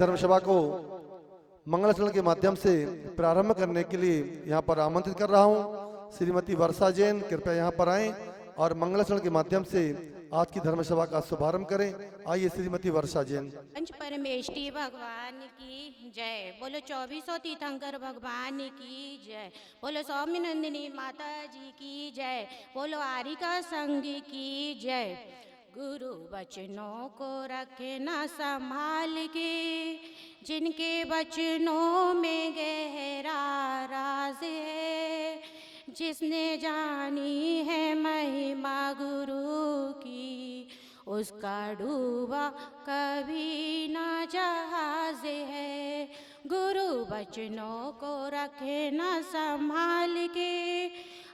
धर्मसभा को मंगलाचरण के माध्यम से प्रारंभ करने के लिए यहाँ पर आमंत्रित कर रहा हूँ। श्रीमती वर्षा जैन कृपया यहाँ पर आएं और मंगलाचरण के माध्यम से आज की धर्मसभा का शुभारंभ करें। आइए श्रीमती वर्षा जैन। पंच परमेष्टि भगवान की जय। बोलो 2400 तीर्थंकर भगवान की जय। बोलो सौम्य नंदिनी माता जी की जय। बोलो आरिका संघ की जय। गुरु वचनों को रखना संभाल के, जिनके वचनों में गहरा राज है, जिसने जानी है महिमा गुरु की, उसका डूबा कभी ना जहाज है। गुरु वचनों को रखना संभाल के,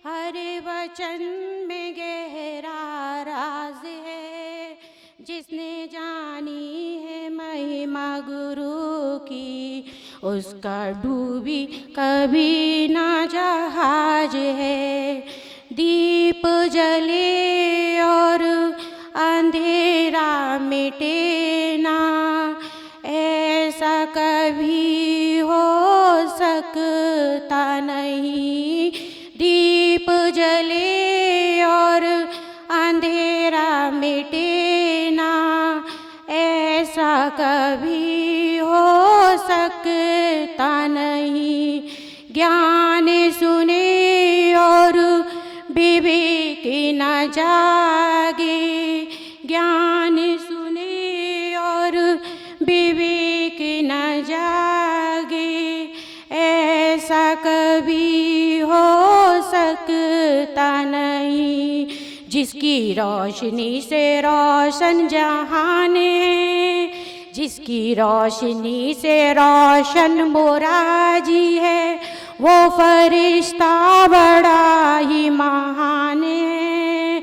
हर वचन में गहरा राज है, जिसने जानी है महिमा गुरु की, उसका डूबी कभी ना जहाज है। दीप जले और अंधेरा मिटे ना, ऐसा कभी हो सकता नहीं। दीप जले और अंधेरा मिटे ना, ऐसा कभी हो सकता नहीं। ज्ञान सुने और विवेक न जागे, ज्ञान सुने और विवेक न जागे, ऐसा कभी हो सकता नहीं। जिसकी रोशनी से रोशन जहान है, जिसकी रोशनी से रोशन मोराजी है, वो फरिश्ता बड़ा ही महान है।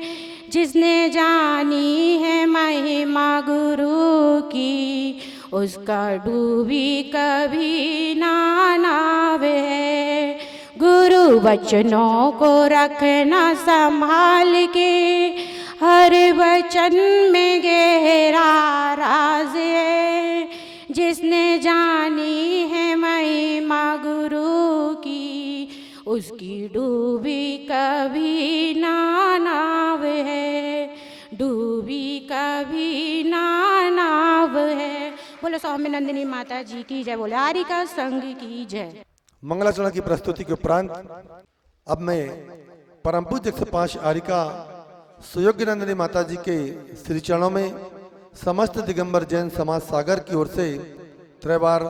जिसने जानी है महिमा गुरु की, उसका डूबी कभी ना नाव है। गुरु वचनों को रखना संभाल के, हर वचन में गहरा राज है, जिसने जानी है महिमा गुरु की, उसकी डूबी कभी ना नाव है, डूबी कभी ना नाव है। बोलो सौम्य नंदिनी माता जी की जय। बोलो आरिका संघ की जय। मंगलाचरण की प्रस्तुति के उपरांत अब मैं परम पूज्य 105 आरिका सुयोग्य नंदिनी माता जी के श्री चरणों में समस्त दिगंबर जैन समाज सागर की ओर से त्रैबार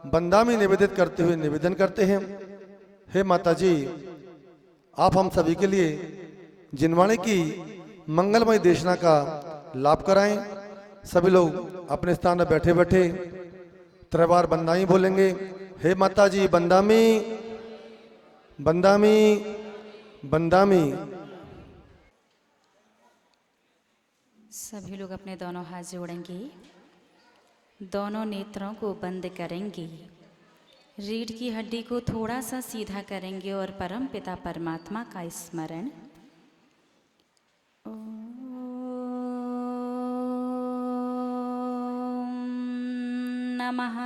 बंदामी निवेदित करते हुए निवेदन करते हैं। हे माता जी, आप हम सभी के लिए जिनवाणी की मंगलमय देशना का लाभ कराएं। सभी लोग अपने स्थान पर बैठे बैठे त्रैबार बंदामी बोलेंगे। हे माता जी, बंदामी बंदामी बंदामी। सभी लोग अपने दोनों हाथ जोड़ेंगे, दोनों नेत्रों को बंद करेंगे, रीढ़ की हड्डी को थोड़ा सा सीधा करेंगे और परम पिता परमात्मा का स्मरण। ओम नमः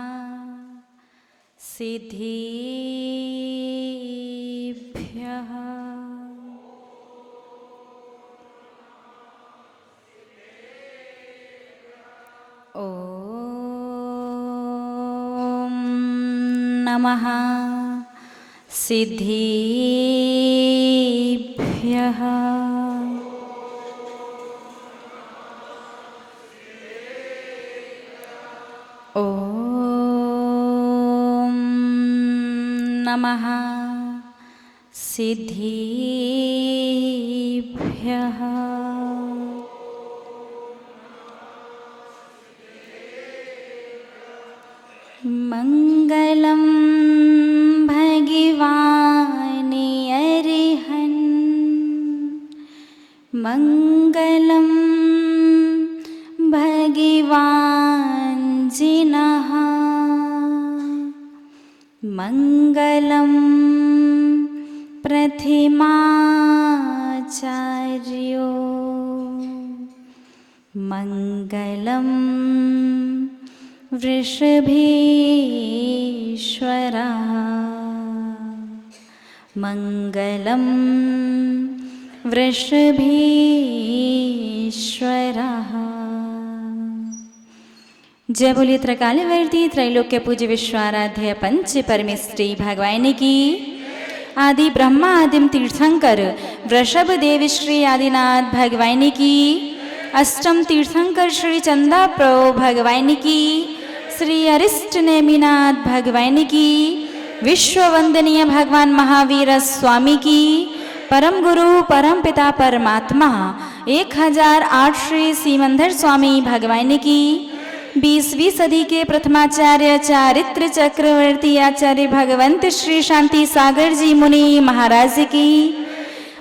सिद्धिभ्यः। ओम नमः सिद्धिभ्यः। ओम नमः सिद्धिभ्यः। मंगलम भगवान अरिहन्, मंगलम भगवान जिनः, मंगलम प्रथिमाचार्यो, मंगलम वृषभेश्वरः मङ्गलं वृषभेश्वरः। जय बोलिए त्रिकालवर्ती त्रैलोक्य पूज्य विश्वाराध्य पंच परमेष्ठी भगवान की। आदि ब्रह्मा आदिम तीर्थंकर वृषभ देव श्री आदिनाथ भगवान की। अष्टम तीर्थंकर श्री चंदा प्रभु भगवान की। श्री अरिष्ट नेमिनाथ भगवान की। विश्व वंदनीय भगवान महावीर स्वामी की। परम गुरु परम पिता परमात्मा 1008 श्री सीमंदर स्वामी भगवान की। 20वीं सदी के प्रथमाचार्य चारित्र चक्रवर्ती आचार्य भगवंत श्री शांति सागर जी मुनि महाराज की।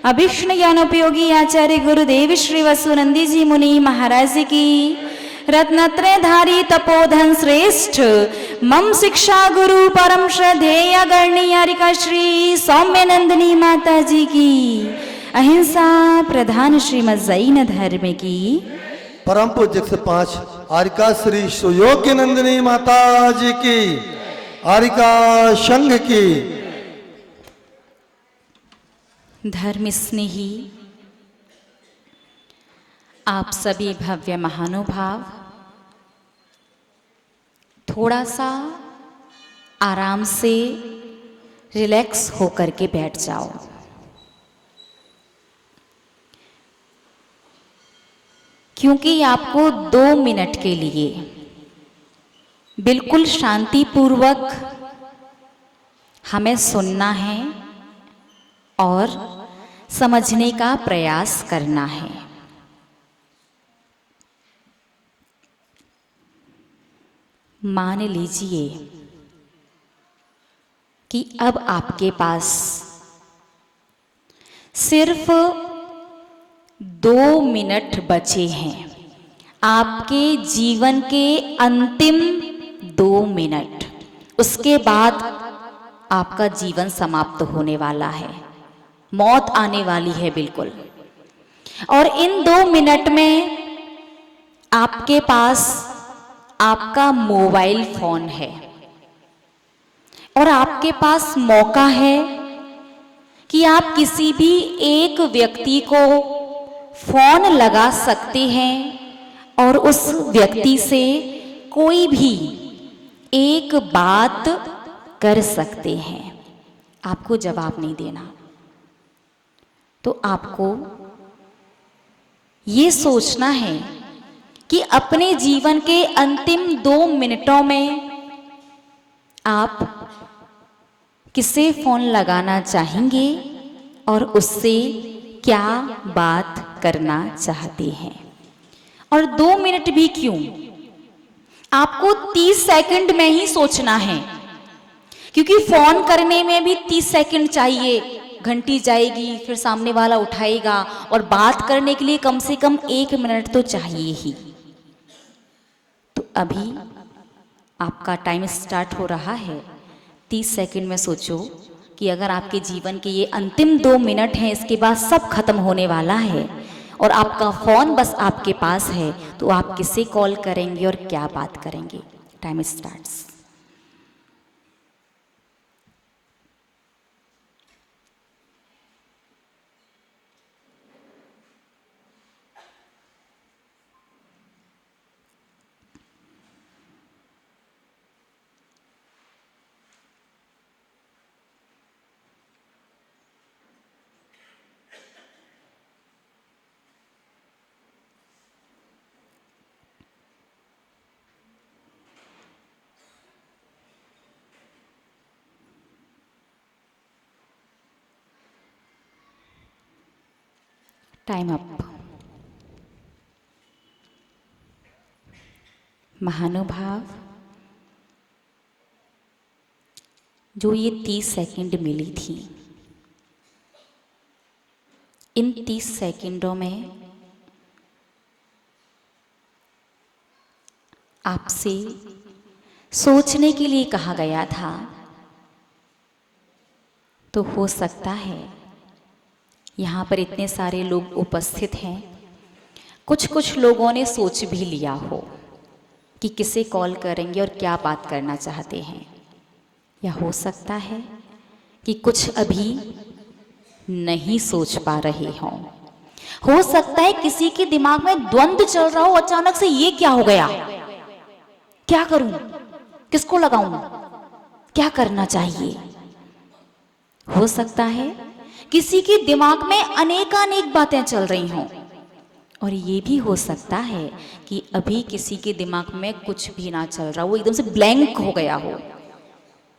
अभीष्ण ज्ञानोपयोगी आचार्य गुरुदेव श्री वसुनंदी जी मुनि महाराज की। रत्नत्रयधारी तपोधन श्रेष्ठ मम शिक्षा गुरु परम श्रद्धेय गणनीयारिका श्री सौम्यनंदिनी माता जी की। अहिंसा प्रधान श्रीमद जैन धर्म की। परम पूज्य 105 आरिका श्री सुयोग्य नंदिनी माता जी की। आरिका संघ की। धर्म स्नेही आप सभी भव्य महानुभाव थोड़ा सा आराम से रिलैक्स होकर के बैठ जाओ। क्योंकि आपको 2 मिनट के लिए बिल्कुल शांतिपूर्वक हमें सुनना है और समझने का प्रयास करना है। मान लीजिए कि अब आपके पास सिर्फ 2 मिनट बचे हैं। आपके जीवन के अंतिम 2 मिनट, उसके बाद आपका जीवन समाप्त होने वाला है, मौत आने वाली है बिल्कुल। और इन 2 मिनट में आपके पास आपका मोबाइल फोन है और आपके पास मौका है कि आप किसी भी एक व्यक्ति को फोन लगा सकते हैं और उस व्यक्ति से कोई भी एक बात कर सकते हैं। आपको जवाब नहीं देना, तो आपको ये सोचना है कि अपने जीवन के अंतिम 2 मिनटों में आप किसे फोन लगाना चाहेंगे और उससे क्या बात करना चाहते हैं। और 2 मिनट भी क्यों, आपको 30 सेकंड में ही सोचना है, क्योंकि फोन करने में भी 30 सेकंड चाहिए। घंटी जाएगी, फिर सामने वाला उठाएगा और बात करने के लिए कम से कम 1 मिनट तो चाहिए ही। तो अभी आपका टाइम स्टार्ट हो रहा है। 30 सेकंड में सोचो कि अगर आपके जीवन के ये अंतिम 2 मिनट हैं, इसके बाद सब खत्म होने वाला है और आपका फोन बस आपके पास है, तो आप किसे कॉल करेंगे और क्या बात करेंगे। Time starts. Time up. महानुभाव, जो ये 30 सेकंड मिली थी, इन 30 सेकंडों में आपसे सोचने के लिए कहा गया था। तो हो सकता है यहाँ पर इतने सारे लोग उपस्थित हैं, कुछ लोगों ने सोच भी लिया हो, कि किसे कॉल करेंगे और क्या बात करना चाहते हैं। या हो सकता है कि कुछ अभी नहीं सोच पा रहे हों। हो सकता है किसी के दिमाग में द्वंद्व चल रहा हो, अचानक से ये क्या हो गया, क्या करूं, किसको लगाऊं, क्या करना चाहिए। हो सकता है किसी के दिमाग में अनेकानेक बातें चल रही हों। और ये भी हो सकता है कि अभी किसी के दिमाग में कुछ भी ना चल रहा हो, एकदम से ब्लैंक हो गया हो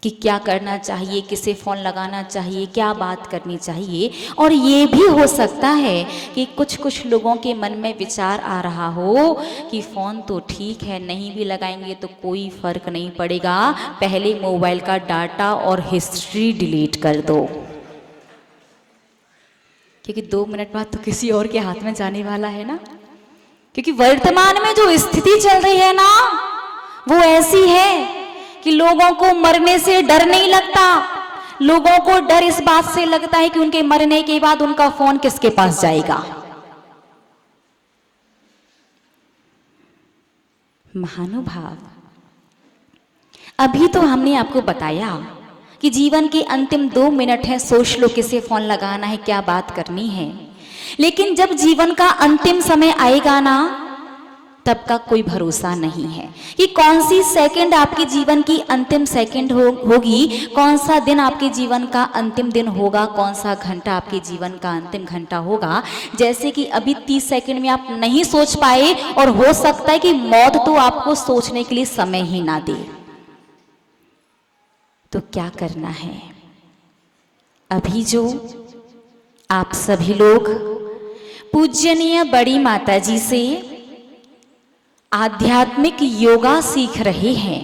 कि क्या करना चाहिए, किसे फ़ोन लगाना चाहिए, क्या बात करनी चाहिए। और ये भी हो सकता है कि कुछ लोगों के मन में विचार आ रहा हो कि फ़ोन तो ठीक है, नहीं भी लगाएंगे तो कोई फ़र्क नहीं पड़ेगा, पहले मोबाइल का डाटा और हिस्ट्री डिलीट कर दो, क्योंकि 2 मिनट बाद तो किसी और के हाथ में जाने वाला है ना। क्योंकि वर्तमान में जो स्थिति चल रही है ना, वो ऐसी है कि लोगों को मरने से डर नहीं लगता। लोगों को डर इस बात से लगता है कि उनके मरने के बाद उनका फोन किसके पास जाएगा। महानुभाव, अभी तो हमने आपको बताया कि जीवन के अंतिम 2 मिनट है, सोच लो किसे फोन लगाना है, क्या बात करनी है। लेकिन जब जीवन का अंतिम समय आएगा ना, तब का कोई भरोसा नहीं है कि कौन सी सेकंड आपके जीवन की अंतिम सेकंड होगी, कौन सा दिन आपके जीवन का अंतिम दिन होगा, कौन सा घंटा आपके जीवन का अंतिम घंटा होगा। जैसे कि अभी 30 सेकंड में आप नहीं सोच पाए, और हो सकता है कि मौत तो आपको सोचने के लिए समय ही ना दे। तो क्या करना है? अभी जो आप सभी लोग पूजनीय बड़ी माता जी से आध्यात्मिक योगा सीख रहे हैं,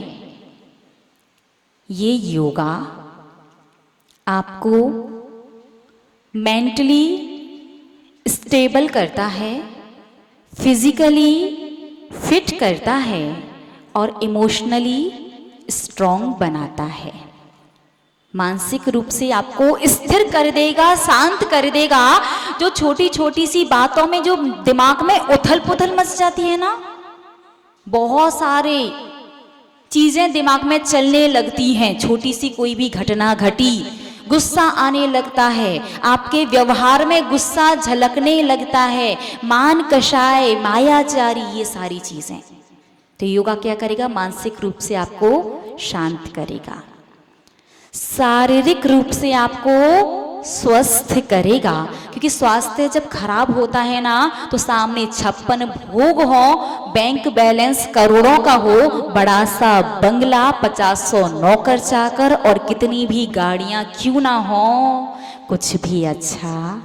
ये योगा आपको मेंटली स्टेबल करता है, फिजिकली फिट करता है और इमोशनली स्ट्रॉन्ग बनाता है। मानसिक रूप से आपको स्थिर कर देगा, शांत कर देगा। जो छोटी छोटी सी बातों में जो दिमाग में उथल पुथल मच जाती है ना, बहुत सारे चीजें दिमाग में चलने लगती हैं। छोटी सी कोई भी घटना घटी, गुस्सा आने लगता है, आपके व्यवहार में गुस्सा झलकने लगता है, मान कषाय, मायाचारी, ये सारी चीजें। तो योगा क्या करेगा? मानसिक रूप से आपको शांत करेगा, शारीरिक रूप से आपको स्वस्थ करेगा। क्योंकि स्वास्थ्य जब खराब होता है ना, तो सामने 56 भोग हो, बैंक बैलेंस करोड़ों का हो, बड़ा सा बंगला, 50 नौकर चाकर और कितनी भी गाड़ियां क्यों ना हो, कुछ भी अच्छा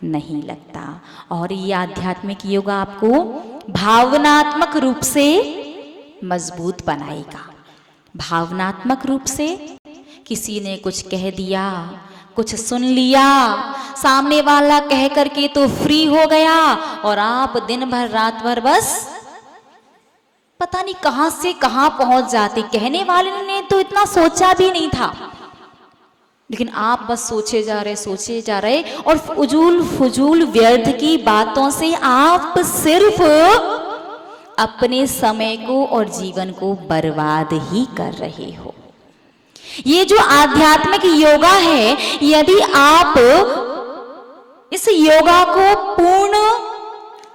नहीं लगता। और ये आध्यात्मिक योगा आपको भावनात्मक रूप से मजबूत बनाएगा। भावनात्मक रूप से किसी ने कुछ कह दिया, कुछ सुन लिया, सामने वाला कह करके तो फ्री हो गया, और आप दिन भर रात भर बस पता नहीं कहां से कहां पहुंच जाते। कहने वाले ने तो इतना सोचा भी नहीं था, लेकिन आप बस सोचे जा रहे और फजूल व्यर्थ की बातों से आप सिर्फ अपने समय को और जीवन को बर्बाद ही कर रहे हो। ये जो आध्यात्मिक योगा है, यदि आप इस योगा को पूर्ण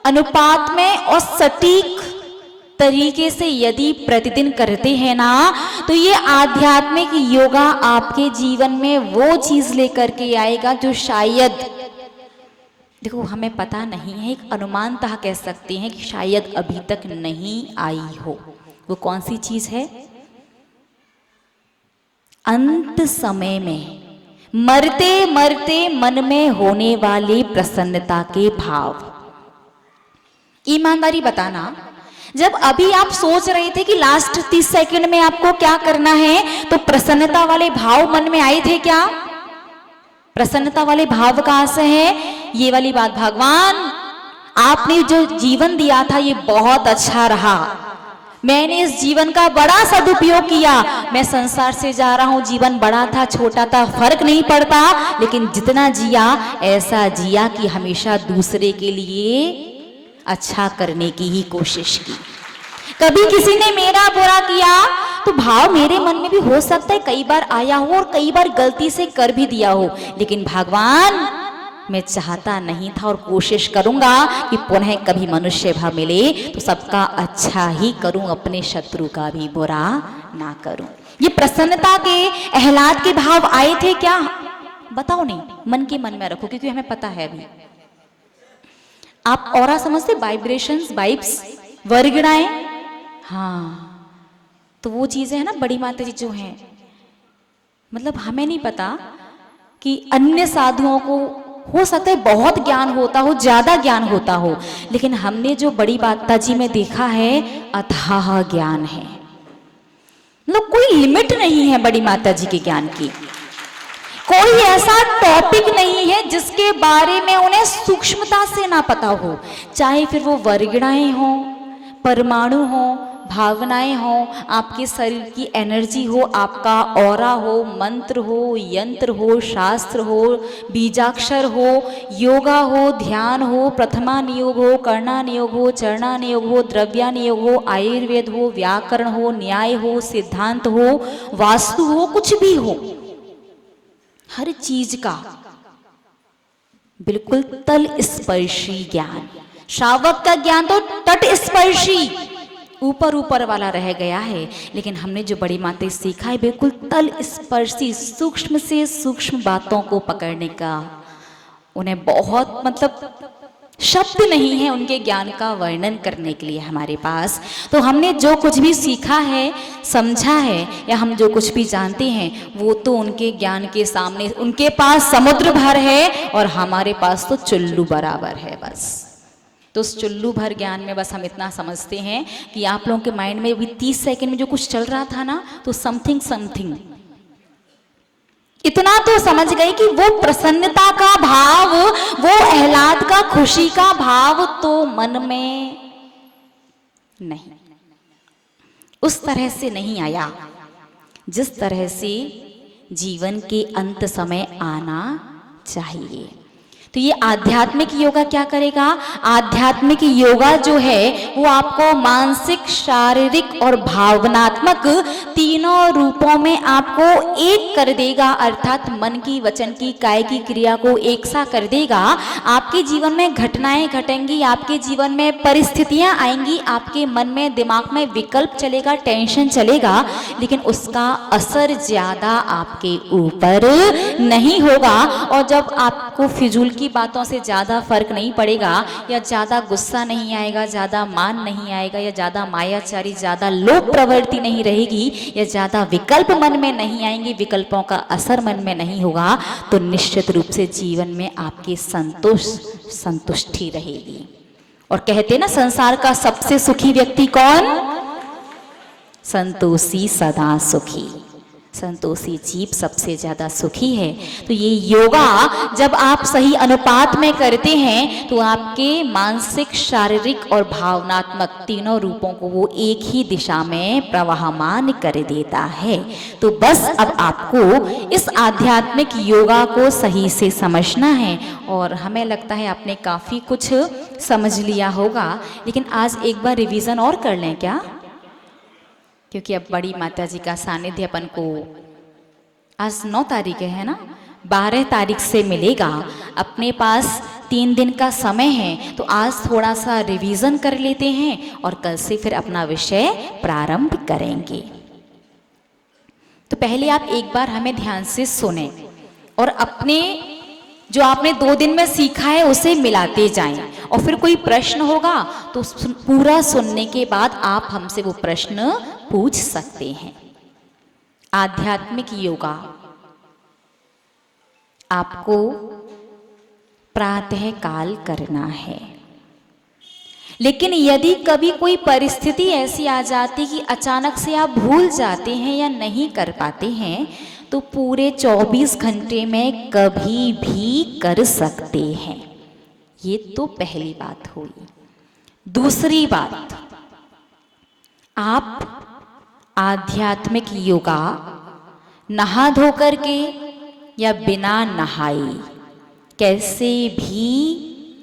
अनुपात में और सटीक तरीके से यदि प्रतिदिन करते हैं ना, तो ये आध्यात्मिक योगा आपके जीवन में वो चीज लेकर के आएगा जो शायद, देखो हमें पता नहीं है, एक अनुमानतः कह सकते हैं कि शायद अभी तक नहीं आई हो। वो कौन सी चीज है? अंत समय में मरते मरते मन में होने वाले प्रसन्नता के भाव। ईमानदारी बताना, जब अभी आप सोच रहे थे कि लास्ट 30 सेकंड में आपको क्या करना है, तो प्रसन्नता वाले भाव मन में आए थे क्या? प्रसन्नता वाले भाव कहां से है? ये वाली बात, भगवान आपने जो जीवन दिया था ये बहुत अच्छा रहा, मैंने इस जीवन का बड़ा सदुपयोग किया, मैं संसार से जा रहा हूं, जीवन बड़ा था छोटा था फर्क नहीं पड़ता, लेकिन जितना जिया ऐसा जिया कि हमेशा दूसरे के लिए अच्छा करने की ही कोशिश की। कभी किसी ने मेरा बुरा किया तो भाव मेरे मन में भी हो सकता है कई बार आया हो और कई बार गलती से कर भी दिया हो, लेकिन भगवान मैं चाहता नहीं था और कोशिश करूंगा कि पुनः कभी मनुष्य भाव मिले तो सबका अच्छा ही करूं, अपने शत्रु का भी बुरा ना करूं। ये प्रसन्नता के आह्लाद के भाव आए थे क्या? बताओ नहीं, मन के मन में रखो, क्योंकि हमें पता है अभी। आप ऑरा समझते, वाइब्रेशंस, वाइब्स, वर्गणाएं, हाँ, तो वो चीजें है ना बड़ी माता जी जो हैं, मतलब हमें नहीं पता कि अन्य साधुओं को हो सकता है बहुत ज्ञान होता हो, ज्यादा ज्ञान होता हो, लेकिन हमने जो बड़ी माता जी में देखा है अथाह ज्ञान है, मतलब कोई लिमिट नहीं है बड़ी माता जी के ज्ञान की। कोई ऐसा टॉपिक नहीं है जिसके बारे में उन्हें सूक्ष्मता से ना पता हो, चाहे फिर वो वर्गणाएं हो, परमाणु हो, भावनाएं हो, आपके शरीर की एनर्जी हो, आपका ऑरा हो, मंत्र हो, यंत्र हो, शास्त्र हो, बीजाक्षर हो, योगा हो, ध्यान हो, प्रथमा नियोग हो, कर्णा नियोग हो, चरणा नियोग हो, द्रव्या नियोग हो, आयुर्वेद हो, व्याकरण हो, न्याय हो, सिद्धांत हो, वास्तु हो, कुछ भी हो, हर चीज का बिल्कुल तल स्पर्शी ज्ञान। श्रावक का ज्ञान तो तट स्पर्शी, ऊपर ऊपर वाला रह गया है, लेकिन हमने जो बड़ी माता सीखा है बिल्कुल तल स्पर्शी, सूक्ष्म से सूक्ष्म बातों को पकड़ने का। उन्हें बहुत मतलब शब्द नहीं है उनके ज्ञान का वर्णन करने के लिए हमारे पास। तो हमने जो कुछ भी सीखा है, समझा है, या हम जो कुछ भी जानते हैं वो तो उनके ज्ञान के सामने, उनके पास समुद्र भर है और हमारे पास तो चुल्लू बराबर है बस। तो उस चुल्लू भर ज्ञान में बस हम इतना समझते हैं कि आप लोगों के माइंड में अभी 30 सेकंड में जो कुछ चल रहा था ना, तो समथिंग इतना तो समझ गए कि वो प्रसन्नता का भाव, वो आह्लाद का, खुशी का भाव तो मन में नहीं, उस तरह से नहीं आया जिस तरह से जीवन के अंत समय आना चाहिए। तो ये आध्यात्मिक योगा क्या करेगा? आध्यात्मिक योगा जो है वो आपको मानसिक, शारीरिक और भावनात्मक तीनों रूपों में आपको एक कर देगा, अर्थात मन की, वचन की, काय की क्रिया को एक सा कर देगा। आपके जीवन में घटनाएं घटेंगी, आपके जीवन में परिस्थितियां आएंगी, आपके मन में, दिमाग में विकल्प चलेगा, टेंशन चलेगा, लेकिन उसका असर ज्यादा आपके ऊपर नहीं होगा। और जब आपको फिजूल की बातों से ज्यादा फर्क नहीं पड़ेगा, या ज्यादा गुस्सा नहीं आएगा, ज्यादा मान नहीं आएगा, या ज्यादा मायाचारी, ज्यादा लोभ प्रवृत्ति नहीं रहेगी, या ज्यादा विकल्प मन में नहीं आएंगे, विकल्पों का असर मन में नहीं होगा, तो निश्चित रूप से जीवन में आपकी संतुष्टि रहेगी। और कहते ना, संसार का सबसे सुखी व्यक्ति कौन? संतोषी सदा सुखी। संतोषी जीव सबसे ज्यादा सुखी है। तो ये योगा जब आप सही अनुपात में करते हैं तो आपके मानसिक, शारीरिक और भावनात्मक तीनों रूपों को वो एक ही दिशा में प्रवाहमान कर देता है। तो बस अब आपको इस आध्यात्मिक योगा को सही से समझना है, और हमें लगता है आपने काफी कुछ समझ लिया होगा, लेकिन आज एक बार रिवीजन और कर लें क्या? क्योंकि अब बड़ी माता जी का सानिध्य अपन को आज 9 तारीख है ना, 12 तारीख से मिलेगा। अपने पास 3 दिन का समय है, तो आज थोड़ा सा रिवीजन कर लेते हैं और कल से फिर अपना विषय प्रारंभ करेंगे। तो पहले आप एक बार हमें ध्यान से सुने और अपने जो आपने 2 दिन में सीखा है उसे मिलाते जाएं, और फिर कोई प्रश्न होगा तो पूरा सुनने के बाद आप हमसे वो प्रश्न पूछ सकते हैं। आध्यात्मिक योगा आपको प्रातः काल करना है, लेकिन यदि कभी कोई परिस्थिति ऐसी आ जाती कि अचानक से आप भूल जाते हैं या नहीं कर पाते हैं, तो पूरे 24 घंटे में कभी भी कर सकते हैं। ये तो पहली बात हुई। दूसरी बात, आप आध्यात्मिक योगा नहा धो करके या बिना नहाए कैसे भी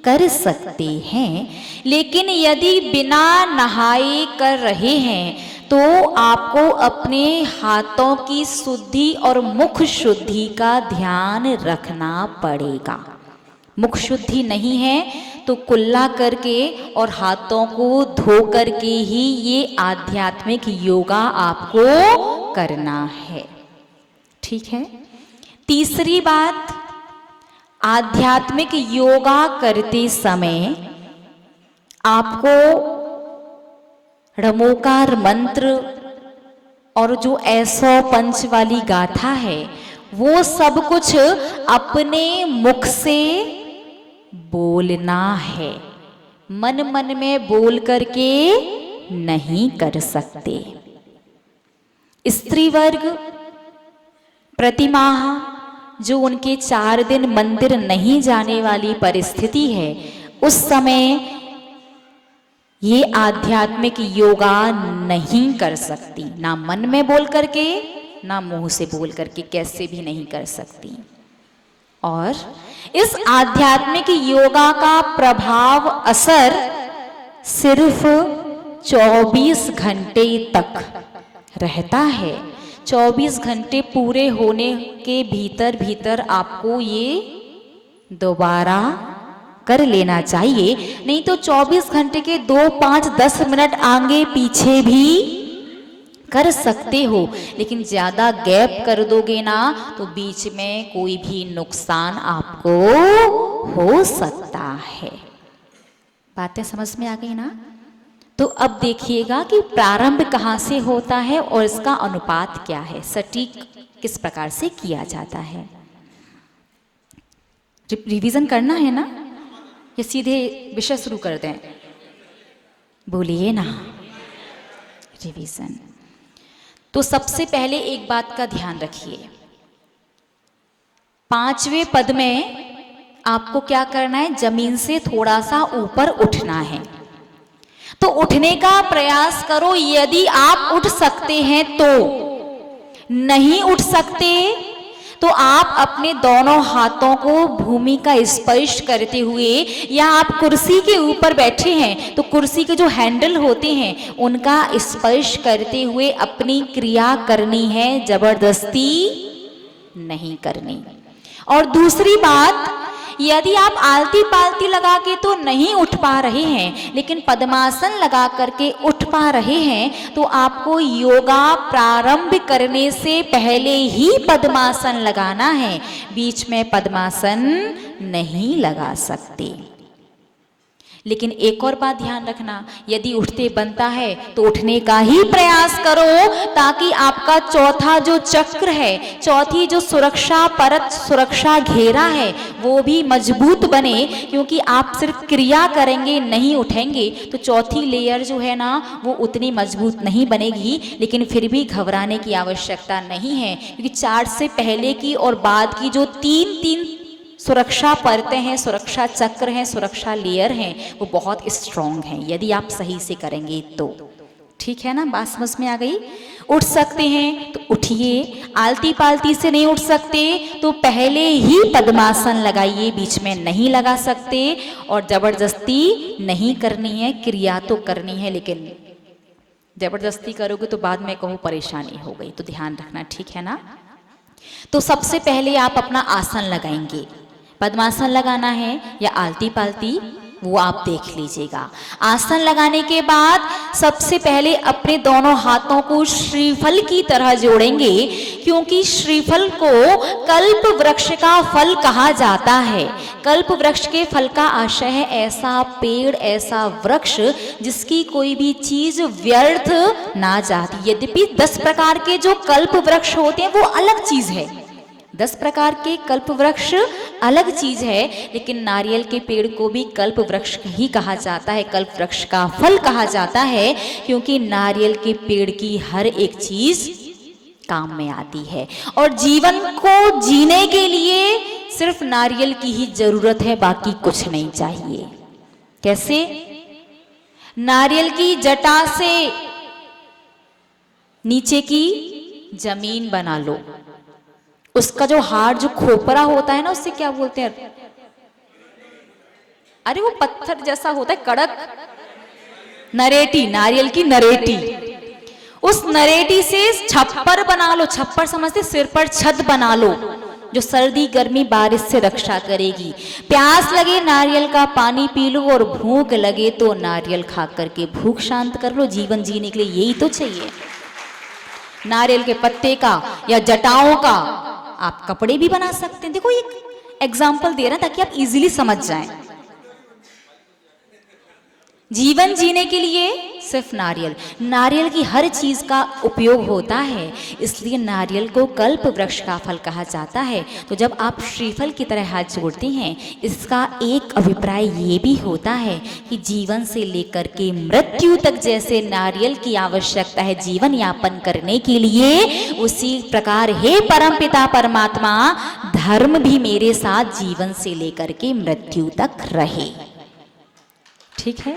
कर सकते हैं, लेकिन यदि बिना नहाए कर रहे हैं तो आपको अपने हाथों की शुद्धि और मुख शुद्धि का ध्यान रखना पड़ेगा। मुख शुद्धि नहीं है तो कुल्ला करके और हाथों को धो करके ही ये आध्यात्मिक योगा आपको करना है। ठीक है। तीसरी बात, आध्यात्मिक योगा करते समय आपको णमोकार मंत्र और जो ऐसो पंच वाली गाथा है वो सब कुछ अपने मुख से बोलना है, मन मन में बोल करके नहीं कर सकते। स्त्री वर्ग प्रतिमाह जो उनके 4 दिन मंदिर नहीं जाने वाली परिस्थिति है, उस समय ये आध्यात्मिक योगा नहीं कर सकती, ना मन में बोल करके ना मुंह से बोल करके, कैसे भी नहीं कर सकती। और इस आध्यात्मिक योगा का प्रभाव असर सिर्फ 24 घंटे तक रहता है। 24 घंटे पूरे होने के भीतर भीतर आपको ये दोबारा कर लेना चाहिए, नहीं तो 24 घंटे के 2, 5, 10 मिनट आगे पीछे भी कर सकते हो, लेकिन ज्यादा गैप कर दोगे ना तो बीच में कोई भी नुकसान आपको हो सकता है। बातें समझ में आ गई ना? तो अब देखिएगा कि प्रारंभ कहाँ से होता है और इसका अनुपात क्या है, सटीक किस प्रकार से किया जाता है। रिवीजन करना है ना या सीधे विषय शुरू कर दें? बोलिए ना, रिवीजन। तो सबसे पहले एक बात का ध्यान रखिए, 5वें पद में आपको क्या करना है, जमीन से थोड़ा सा ऊपर उठना है। तो उठने का प्रयास करो, यदि आप उठ सकते हैं तो। नहीं उठ सकते तो आप अपने दोनों हाथों को भूमि का स्पर्श करते हुए, या आप कुर्सी के ऊपर बैठे हैं तो कुर्सी के जो हैंडल होते हैं उनका स्पर्श करते हुए अपनी क्रिया करनी है, जबरदस्ती नहीं करनी। और दूसरी बात, यदि आप आलती पालती लगा के तो नहीं उठ पा रहे हैं, लेकिन पद्मासन लगा करके उठ पा रहे हैं, तो आपको योगा प्रारंभ करने से पहले ही पद्मासन लगाना है, बीच में पद्मासन नहीं लगा सकते। लेकिन एक और बात ध्यान रखना, यदि उठते बनता है तो उठने का ही प्रयास करो, ताकि आपका चौथा जो चक्र है, चौथी जो सुरक्षा परत, सुरक्षा घेरा है, वो भी मजबूत बने। क्योंकि आप सिर्फ क्रिया करेंगे, नहीं उठेंगे, तो चौथी लेयर जो है ना वो उतनी मजबूत नहीं बनेगी। लेकिन फिर भी घबराने की आवश्यकता नहीं है, क्योंकि 4 से पहले की और बाद की जो 3 सुरक्षा परतें हैं, सुरक्षा चक्र हैं, सुरक्षा लेयर हैं, वो बहुत स्ट्रॉन्ग हैं, यदि आप सही से करेंगे तो। ठीक है ना, बात समझ में आ गई? उठ सकते हैं तो उठिए, आलती पालती से नहीं उठ सकते तो पहले ही पद्मासन लगाइए, बीच में नहीं लगा सकते। और जबरदस्ती नहीं करनी है, क्रिया तो करनी है, लेकिन जबरदस्ती करोगे तो बाद में कहो परेशानी हो गई, तो ध्यान रखना। ठीक है ना? तो सबसे पहले आप अपना आसन लगाएंगे, पद्मासन लगाना है या आलती पालती, वो आप देख लीजिएगा। आसन लगाने के बाद सबसे पहले अपने दोनों हाथों को श्रीफल की तरह जोड़ेंगे, क्योंकि श्रीफल को कल्प वृक्ष का फल कहा जाता है। कल्प वृक्ष के फल का आशय है ऐसा पेड़, ऐसा वृक्ष जिसकी कोई भी चीज व्यर्थ ना जाती। यद्यपि 10 प्रकार के जो कल्प वृक्ष होते हैं वो अलग चीज है, 10 प्रकार के कल्प वृक्ष अलग चीज है, लेकिन नारियल के पेड़ को भी कल्प वृक्ष ही कहा जाता है, कल्प वृक्ष का फल कहा जाता है, क्योंकि नारियल के पेड़ की हर एक चीज काम में आती है। और जीवन को जीने के लिए सिर्फ नारियल की ही जरूरत है, बाकी कुछ नहीं चाहिए। कैसे? नारियल की जटा से नीचे की जमीन बना लो, उसका जो हार्ड जो खोपरा होता है ना, उससे क्या बोलते हैं, अरे वो पत्थर जैसा होता है कड़क, नरेटी, नारियल की नरेटी, उस नरेटी से छप्पर बना लो। छप्पर समझते, सिर पर छत बना लो जो सर्दी गर्मी बारिश से रक्षा करेगी। प्यास लगे नारियल का पानी पी लो, और भूख लगे तो नारियल खा करके भूख शांत कर लो। जीवन जीने के लिए यही तो चाहिए। नारियल के पत्ते का या जटाओं का आप कपड़े भी बना सकते हैं। देखो एक एग्जाम्पल दे रहा है ताकि आप इजीली समझ जाएं। जीवन जीने के लिए सिर्फ नारियल, नारियल की हर चीज का उपयोग होता है, इसलिए नारियल को कल्प वृक्ष का फल कहा जाता है। तो जब आप श्रीफल की तरह हाथ जोड़ते हैं, इसका एक अभिप्राय ये भी होता है कि जीवन से लेकर के मृत्यु तक जैसे नारियल की आवश्यकता है जीवन यापन करने के लिए, उसी प्रकार हे परमपिता परमात्मा धर्म भी मेरे साथ जीवन से लेकर के मृत्यु तक रहे। ठीक है।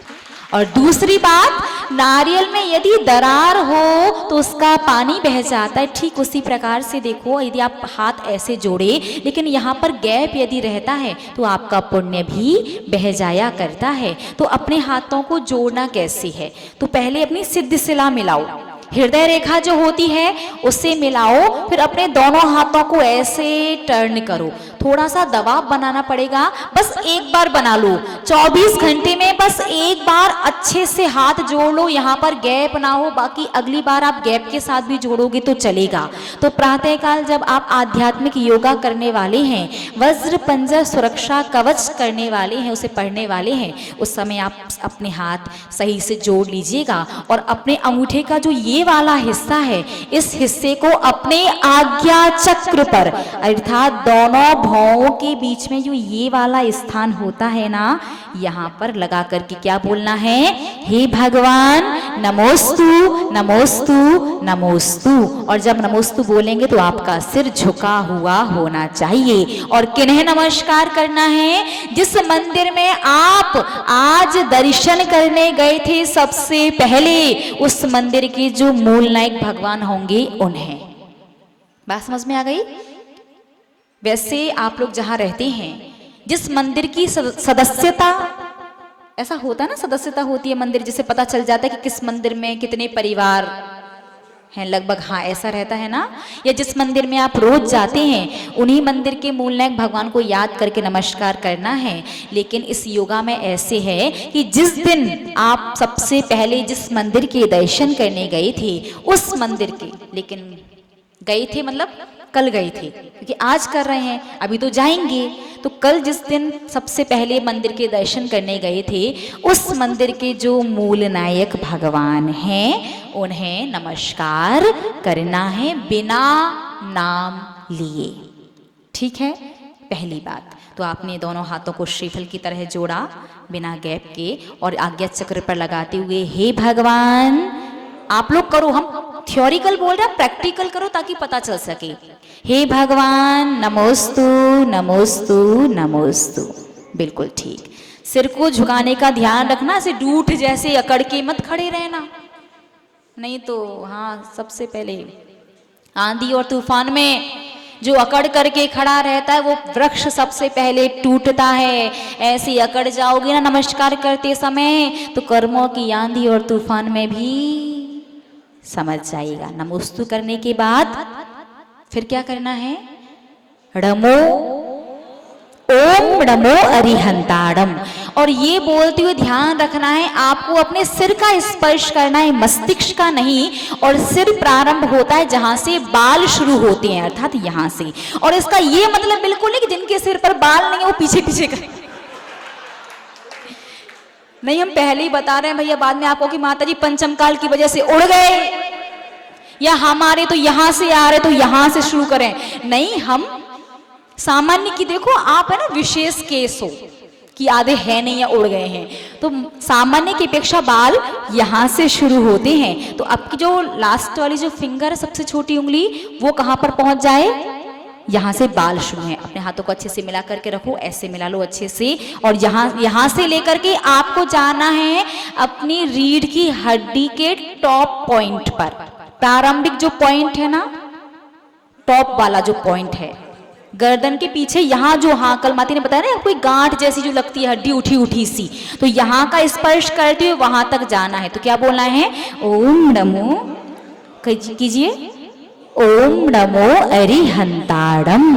और दूसरी बात, नारियल में यदि दरार हो तो उसका पानी बह जाता है। ठीक उसी प्रकार से देखो, यदि आप हाथ ऐसे जोड़े लेकिन यहाँ पर गैप यदि रहता है तो आपका पुण्य भी बह जाया करता है। तो अपने हाथों को जोड़ना कैसे है, तो पहले अपनी सिद्ध शिला मिलाओ, हृदय रेखा जो होती है उससे मिलाओ, फिर अपने दोनों हाथों को ऐसे टर्न करो। थोड़ा सा दबाव बनाना पड़ेगा, बस एक बार बना लो। 24 घंटे में बस एक बार अच्छे से हाथ जोड़ लो, यहाँ पर गैप ना हो, बाकी अगली बार आप गैप के साथ भी जोड़ोगे तो चलेगा। तो प्रातःकाल जब आप आध्यात्मिक योगा करने वाले हैं, वज्र पंजर सुरक्षा कवच करने वाले हैं, उसे पढ़ने वाले हैं, उस समय आप अपने हाथ सही से जोड़ लीजिएगा और अपने अंगूठे का जो ये वाला हिस्सा है, इस हिस्से को अपने आज्ञा चक्र पर, अर्थात दोनों भौं के बीच में जो ये वाला स्थान होता है ना, यहाँ पर लगा करके क्या बोलना है, हे भगवान नमोस्तु नमोस्तु नमोस्तु। और जब नमोस्तु बोलेंगे तो आपका सिर झुका हुआ होना चाहिए। और किन्हें नमस्कार करना है, जिस मंदिर में आप आज दर्शन करने गए थे सबसे पहले, उस मंदिर के जो मूल नायक भगवान होंगे उन्हें। बात समझ में आ गई। वैसे आप लोग जहां रहते हैं, जिस मंदिर की सदस्यता, ऐसा होता है ना, सदस्यता होती है मंदिर, जिसे पता चल जाता है कि किस मंदिर में कितने परिवार हैं लगभग, हाँ ऐसा रहता है ना। या जिस मंदिर में आप रोज जाते हैं, उन्हीं मंदिर के मूल नायक भगवान को याद करके नमस्कार करना है। लेकिन इस योगा में ऐसे है कि जिस दिन आप सबसे पहले जिस मंदिर के दर्शन करने गए थे, उस मंदिर के, लेकिन गए थे मतलब कल गए थे, क्योंकि आज कर रहे हैं, अभी तो जाएंगे। तो कल जिस दिन सबसे पहले मंदिर के दर्शन करने गए थे, उस मंदिर के जो मूल नायक भगवान हैं, उन्हें नमस्कार करना है बिना नाम लिए। ठीक है, पहली बात। तो आपने दोनों हाथों को श्रीफल की तरह जोड़ा बिना गैप के, और आज्ञा चक्र पर लगाते हुए हे भगवान, आप लोग करो, हम थ्योरिकल बोल रहे हैं, प्रैक्टिकल करो ताकि पता चल सके। हे भगवान नमोस्तु नमोस्तु नमोस्तु। बिल्कुल ठीक। सिर को झुकाने का ध्यान रखना, ऐसे डूठ जैसे अकड़ के मत खड़े रहना, नहीं तो हाँ, सबसे पहले आंधी और तूफान में जो अकड़ करके खड़ा रहता है वो वृक्ष सबसे पहले टूटता है। ऐसे अकड़ जाओगे ना नमस्कार करते समय, तो कर्मों की आंधी और तूफान में भी समझ जाएगा। नमोस्तु करने के बाद फिर क्या करना है, णमो ओम नमो अरिहंताड़म। और ये बोलते हुए ध्यान रखना है, आपको अपने सिर का स्पर्श करना है, मस्तिष्क का नहीं। और सिर प्रारंभ होता है जहां से बाल शुरू होते हैं, अर्थात यहां से। और इसका ये मतलब बिल्कुल नहीं कि जिनके सिर पर बाल नहीं है वो पीछे पीछे करें, नहीं, हम पहले ही बता रहे हैं भैया, बाद में आपको कि माताजी पंचम काल की वजह से उड़ गए, या हमारे तो यहां से आ रहे तो यहां से शुरू करें, नहीं। हम सामान्य की देखो, आप है ना विशेष केस हो कि आधे है नहीं या उड़ गए हैं, तो सामान्य की अपेक्षा बाल यहां से शुरू होते हैं। तो आपकी जो लास्ट वाली जो फिंगर है, सबसे छोटी उंगली, वो कहां पर पहुंच जाए, यहाँ से बाल शुरू हैं। अपने हाथों को अच्छे से मिला करके रखो, ऐसे मिला लो अच्छे से। और यहाँ से लेकर के आपको जाना है अपनी रीढ़ की हड्डी के टॉप पॉइंट पर। प्रारंभिक जो पॉइंट है ना, टॉप वाला जो पॉइंट है, गर्दन के पीछे यहाँ जो, हाँ कल माती ने बताया ना कोई गांठ जैसी जो लगती है, हड्डी उठी उठी सी, तो यहाँ का स्पर्श करते हुए वहां तक जाना है। तो क्या बोलना है? ओम नमो, कीजिए, ओम नमो अरिहंताड़म।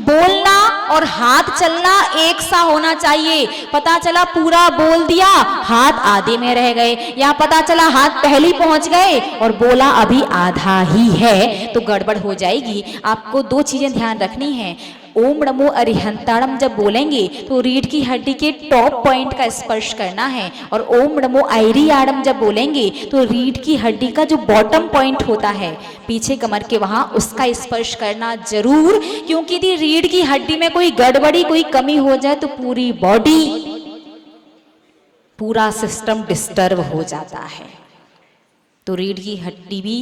बोलना और हाथ चलना एक सा होना चाहिए। पता चला पूरा बोल दिया, हाथ आधे में रह गए, या पता चला हाथ पहले पहुंच गए और बोला अभी आधा ही है, तो गड़बड़ हो जाएगी। आपको दो चीजें ध्यान रखनी है। ओम नमो अरिहंताड़म जब बोलेंगे तो रीढ़ की हड्डी के टॉप पॉइंट का स्पर्श करना है, और ओम नमो आइरियाड़म जब बोलेंगे तो रीढ़ की हड्डी का जो बॉटम पॉइंट होता है पीछे कमर के वहां, उसका स्पर्श करना जरूर, क्योंकि यदि रीढ़ की हड्डी में कोई गड़बड़ी, कोई कमी हो जाए तो पूरी बॉडी, पूरा सिस्टम डिस्टर्ब हो जाता है। तो रीढ़ की हड्डी भी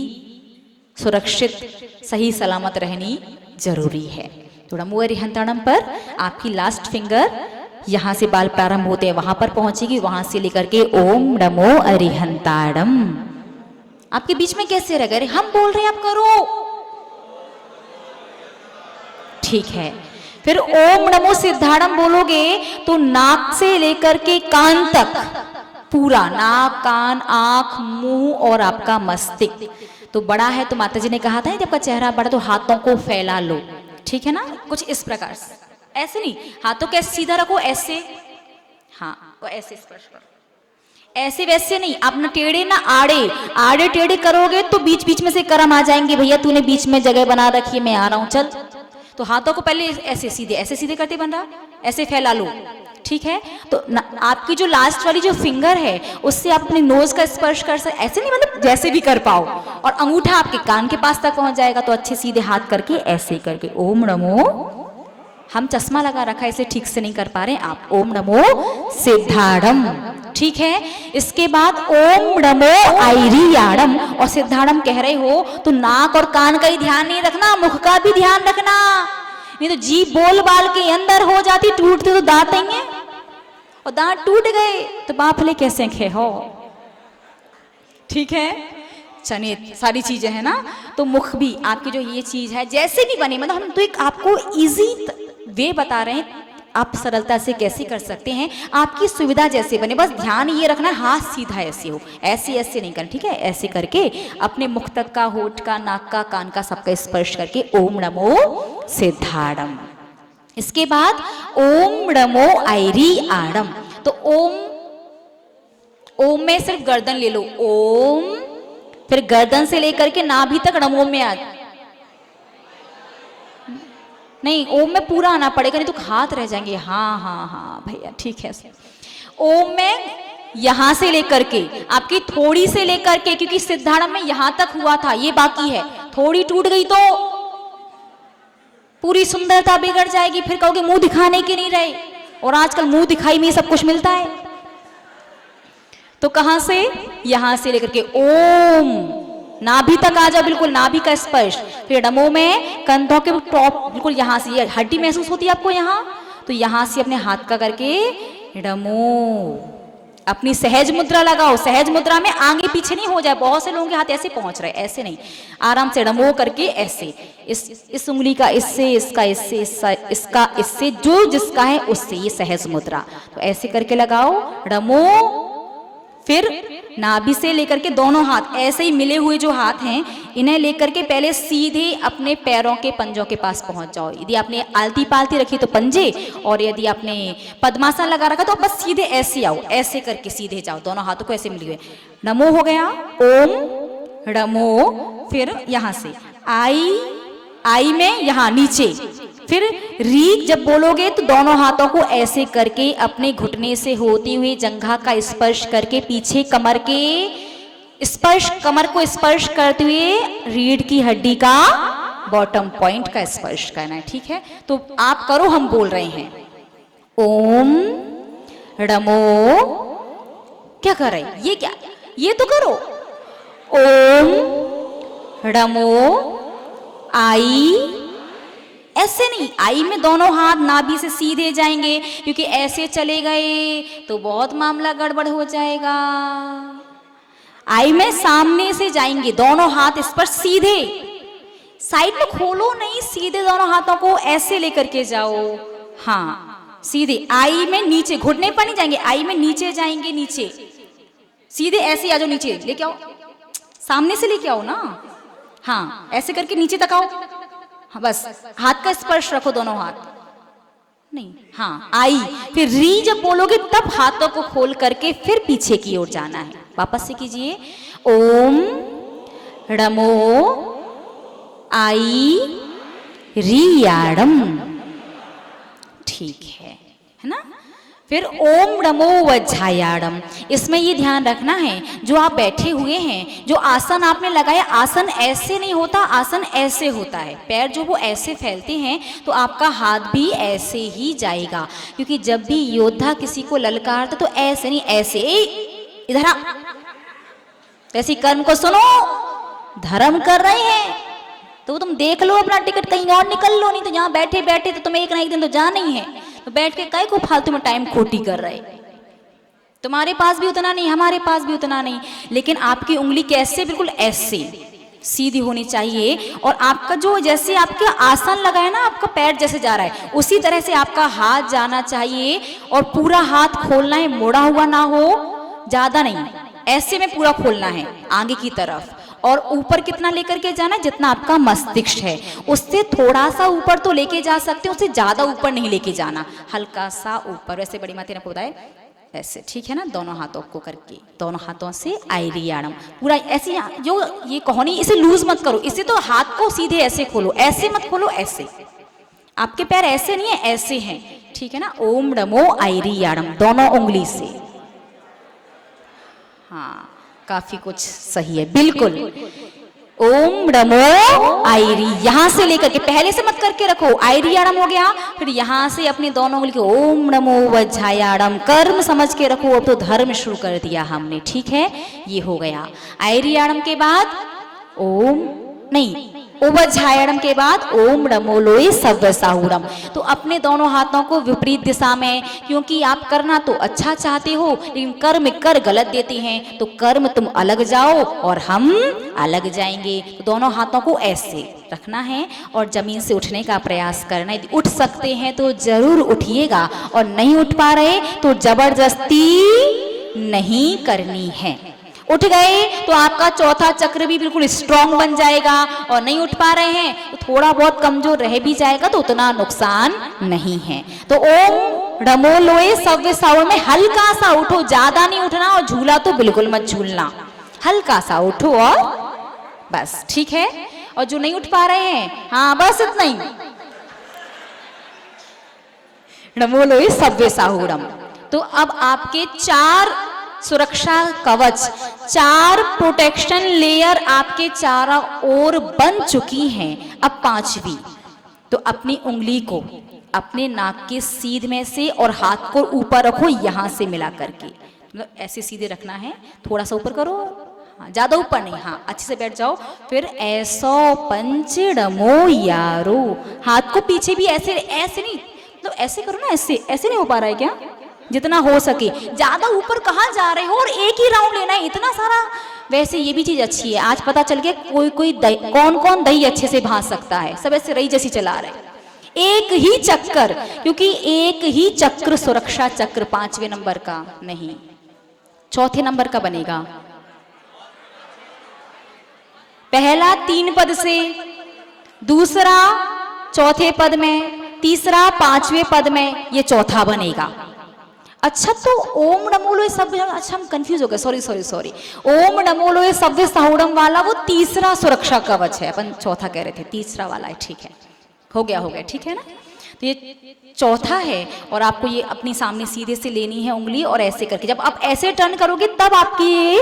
सुरक्षित, सही सलामत रहनी जरूरी है। तो नमो अरिहंताड़म पर आपकी लास्ट फिंगर यहां से बाल प्रारंभ होते हैं वहां पर पहुंचेगी, वहां से लेकर के ओम नमो अरिहंताड़म। आपके बीच में कैसे रह गए? हम बोल रहे हैं आप करो, ठीक है। फिर ओम नमो सिद्धाड़म बोलोगे तो नाक से लेकर के कान तक पूरा, नाक, कान, आंख, मुंह और आपका मस्तिष्क। तो बड़ा है तो माता जी ने कहा था जब आपका चेहरा बड़ा तो हाथों को फैला लो, ठीक है ना, कुछ इस प्रकार से, ऐसे नहीं, हाथों को ऐसे सीधा रखो, ऐसे, हाँ, और ऐसे स्पर्श करो, ऐसे वैसे नहीं। आप ना टेढ़े ना आड़े, आड़े टेढ़े करोगे तो बीच बीच में से कर्म आ जाएंगे, भैया तूने बीच में जगह बना रखी है, मैं आ रहा हूं, चल। तो हाथों को पहले ऐसे सीधे, ऐसे सीधे करते बन रहा, ऐसे फैला लो, ठीक है। तो आपकी जो लास्ट वाली जो फिंगर है उससे आप अपने नोज का स्पर्श कर सकते, ऐसे नहीं, मतलब जैसे भी कर पाओ, और अंगूठा आपके कान के पास तक पहुंच जाएगा। तो अच्छे सीधे हाथ करके ऐसे करके ओम नमो, हम चश्मा लगा रखा है इसे ठीक से नहीं कर पा रहे आप, ओम नमो सिद्धाड़म, ठीक है। इसके बाद ओम नमो आइरियाड़म, और सिद्धाड़म कह रहे हो तो नाक और कान का ही ध्यान नहीं रखना, मुख का भी ध्यान रखना, नहीं तो जीभ बोल बाल के अंदर हो जाती, टूटते तो दांत आएंगे, और दांत टूट गए तो बाफले कैसे खे हो, ठीक है। चलिए सारी चीजें है ना, तो मुख भी आपकी जो ये चीज है जैसे भी बने, मतलब हम तो एक आपको इजी वे बता रहे हैं, आप सरलता से कैसे कर सकते हैं, आपकी सुविधा जैसे बने, बस ध्यान ये रखना हाथ सीधा ऐसे हो, ऐसे ऐसे नहीं करना, ठीक है। ऐसे करके अपने मुख तक का, होठ का, नाक का, कान का सबका स्पर्श करके ओम नमो सिद्धाड़म। इसके बाद ओम नमो आइरियाड़म। तो ओम में सिर्फ गर्दन ले लो, ओम, फिर गर्दन से लेकर के नाभि तक नमो में आ, नहीं ओम में पूरा आना पड़ेगा, नहीं तो हाथ रह जाएंगे, हाँ हाँ हाँ भैया ठीक है। ओम में यहां से लेकर के आपकी थोड़ी से लेकर के, क्योंकि सिद्धाड़म में यहां तक हुआ था, ये बाकी है, थोड़ी टूट गई तो पूरी सुंदरता बिगड़ जाएगी, फिर कहोगे मुंह दिखाने के नहीं रहे, और आजकल मुंह दिखाई में सब कुछ मिलता है। तो कहां से? यहां से लेकर के ओम नाभि तक आ जाओ, बिल्कुल नाभि का स्पर्श, फिर नमो में कंधों के टॉप, बिल्कुल यहां से, ये हड्डी महसूस होती है आपको यहाँ, तो यहां से अपने हाथ का करके नमो, अपनी सहज मुद्रा लगाओ, सहज मुद्रा में आगे पीछे नहीं हो जाए, बहुत से लोगों के हाथ ऐसे पहुंच रहे, ऐसे नहीं, आराम से नमो करके ऐसे, इस उंगली का इससे, इसका इससे, इसका इससे, जो जिसका है उससे, ये सहज मुद्रा, तो ऐसे करके लगाओ नमो। फिर नाभि से लेकर के दोनों हाथ ऐसे ही मिले हुए जो हाथ हैं, इन्हें लेकर के पहले सीधे अपने पैरों के पंजों के पास पहुंच जाओ। यदि आपने आलती पालती रखी तो पंजे, और यदि आपने पद्मासन लगा रखा तो बस सीधे ऐसे आओ, ऐसे करके सीधे जाओ, दोनों हाथों को ऐसे मिले हुए। नमो हो गया, ओम नमो, फिर यहां से आई में यहां नीचे, फिर री जब बोलोगे तो दोनों हाथों को ऐसे करके अपने घुटने से होती हुई जंघा का स्पर्श करके पीछे कमर के स्पर्श, कमर को स्पर्श करते हुए रीढ़ की हड्डी का बॉटम पॉइंट का स्पर्श करना है, ठीक है। तो आप करो, हम बोल रहे हैं ओम नमो, क्या कर रहे हैं, ये क्या, ये तो करो, ओम नमो आई, ऐसे नहीं, आई में दोनों हाथ नाभि से सीधे जाएंगे, क्योंकि ऐसे चले गए तो बहुत मामला गड़बड़ हो जाएगा। आई में सामने से जाएंगे, दोनों हाथ इस पर सीधे, साइड में खोलो नहीं, सीधे दोनों हाथों को ऐसे लेकर के जाओ। हाँ सीधे, आई में नीचे, घुटने पर नहीं जाएंगे, आई में नीचे जाएंगे, नीचे सीधे ऐसे आ जाओ, नीचे लेके आओ, सामने से लेके आओ ना। हाँ ऐसे करके नीचे तक आओ। हाँ बस हाथ का स्पर्श रखो, दोनों हाथ नहीं। हाँ आई, फिर री जब बोलोगे तब हाथों को खोल करके फिर पीछे की ओर जाना है। वापस से कीजिए, ओम णमो आई रियाड़म। ठीक है ना। फिर ओम नमो वज्रायाड़म। इसमें ये ध्यान रखना है, जो आप बैठे हुए हैं, जो आसन आपने लगाया, आसन ऐसे नहीं होता, आसन ऐसे होता है। पैर जो वो ऐसे फैलते हैं तो आपका हाथ भी ऐसे ही जाएगा, क्योंकि जब भी योद्धा किसी को ललकारता तो ऐसे नहीं, ऐसे इधर आ। ऐसी कर्म को सुनो, धर्म कर रहे हैं तो तुम देख लो अपना टिकट, कहीं और निकल लो, नहीं तो यहाँ बैठे बैठे तो तुम्हें एक ना एक दिन तो जाना ही है। तो बैठ के काहे को फालतू में टाइम खोटी कर रहे। तुम्हारे पास भी उतना नहीं, हमारे पास भी उतना नहीं, लेकिन आपकी उंगली कैसे, बिल्कुल ऐसे सीधी होनी चाहिए। और आपका जो जैसे आपका आसन लगा है ना, आपका पैर जैसे जा रहा है उसी तरह से आपका हाथ जाना चाहिए। और पूरा हाथ खोलना है, मोड़ा हुआ ना हो, ज्यादा नहीं, ऐसे में पूरा खोलना है आगे की तरफ। और ऊपर कितना लेकर के जाना है, जितना आपका मस्तिष्क है उससे थोड़ा सा ऊपर तो लेके जा सकते हो, उससे ज्यादा ऊपर नहीं लेके जाना, हल्का सा ऊपर। वैसे बड़ी माता ने आपको बताया ऐसे, ठीक है ना। दोनों हाथों को करके, दोनों हाथों से आयरियाणम पूरा ऐसे। जो ये कहोनी, इसे लूज मत करो, इसे तो हाथ को सीधे ऐसे खोलो, ऐसे मत खोलो, ऐसे। आपके पैर ऐसे नहीं है, ऐसे हैं, ठीक है ना। ओम नमो आयरियाणम, दोनों उंगली से। हाँ काफी कुछ सही है, बिल्कुल। ओम नमो आयरी, यहां से लेकर के, पहले से मत करके रखो, आयरियाणम हो गया, फिर यहां से अपनी दोनों उंगली को ओम नमो वज्रायाणम, कर्म समझ के रखो। अब तो धर्म शुरू कर दिया हमने, ठीक है, ये हो गया। आयरियाणम के बाद ओम नहीं, वज्रायाणम के बाद ओम नमो लोए सव्यसाहूरम। तो अपने दोनों हाथों को विपरीत दिशा में, क्योंकि आप करना तो अच्छा चाहते हो लेकिन कर्म कर गलत देते हैं, तो कर्म तुम अलग जाओ और हम अलग जाएंगे। तो दोनों हाथों को ऐसे रखना है और जमीन से उठने का प्रयास करना है। उठ सकते हैं तो जरूर उठिएगा, और नहीं उठ पा रहे तो जबरदस्ती नहीं करनी है। उठ गए तो आपका चौथा चक्र भी बिल्कुल स्ट्रांग बन जाएगा, और नहीं उठ पा रहे हैं तो थोड़ा बहुत कमजोर रह भी जाएगा, तो उतना नुकसान नहीं है। तो ओम नमो लोए सव्यसाहूरम में हल्का सा उठो, ज्यादा नहीं उठना, और झूला तो बिल्कुल मत झूलना, हल्का सा उठो और बस, ठीक है। और जो नहीं उठ पा रहे हैं, हाँ बस इतना ही, नमो लोए सव्यसाहूरम। तो अब आपके 4 सुरक्षा कवच, 4 प्रोटेक्शन लेयर आपके चारों ओर बन चुकी हैं। अब 5वीं, तो अपनी उंगली को अपने नाक के सीध में से और हाथ को ऊपर रखो, यहां से मिला करके, मतलब ऐसे सीधे रखना है, थोड़ा सा ऊपर करो, हाँ ज्यादा ऊपर नहीं, हाँ अच्छे से बैठ जाओ। फिर ऐसो पंच नमो यारो, हाथ को पीछे भी ऐसे, ऐसे नहीं, मतलब ऐसे करो ना, ऐसे ऐसे नहीं हो पा रहा है क्या, जितना हो सके। ज्यादा ऊपर कहाँ जा रहे हो, और एक ही राउंड लेना है, इतना सारा। वैसे ये भी चीज अच्छी है, आज पता चल गया कोई कौन कौन दही अच्छे से भांज सकता है, सब ऐसे रही जैसी चला रहे, एक ही चक्कर, क्योंकि एक ही चक्र सुरक्षा चक्र 5वें नंबर का नहीं, 4थे नंबर का बनेगा। पहला 3 पद से, दूसरा 4थे पद में, तीसरा 5वें पद में, ये चौथा बनेगा। अच्छा तो ओम नमो लोए सव्य, अच्छा हम कंफ्यूज हो गए, सॉरी। ओम नमो लोए सव्यसाहूरम वाला वो तीसरा सुरक्षा कवच है, अपन चौथा कह रहे थे, तीसरा वाला है, ठीक है, हो गया, ठीक है ना। तो ये चौथा है, और आपको ये अपनी सामने सीधे से लेनी है उंगली, और ऐसे करके जब आप ऐसे टर्न करोगे तब आपकी ये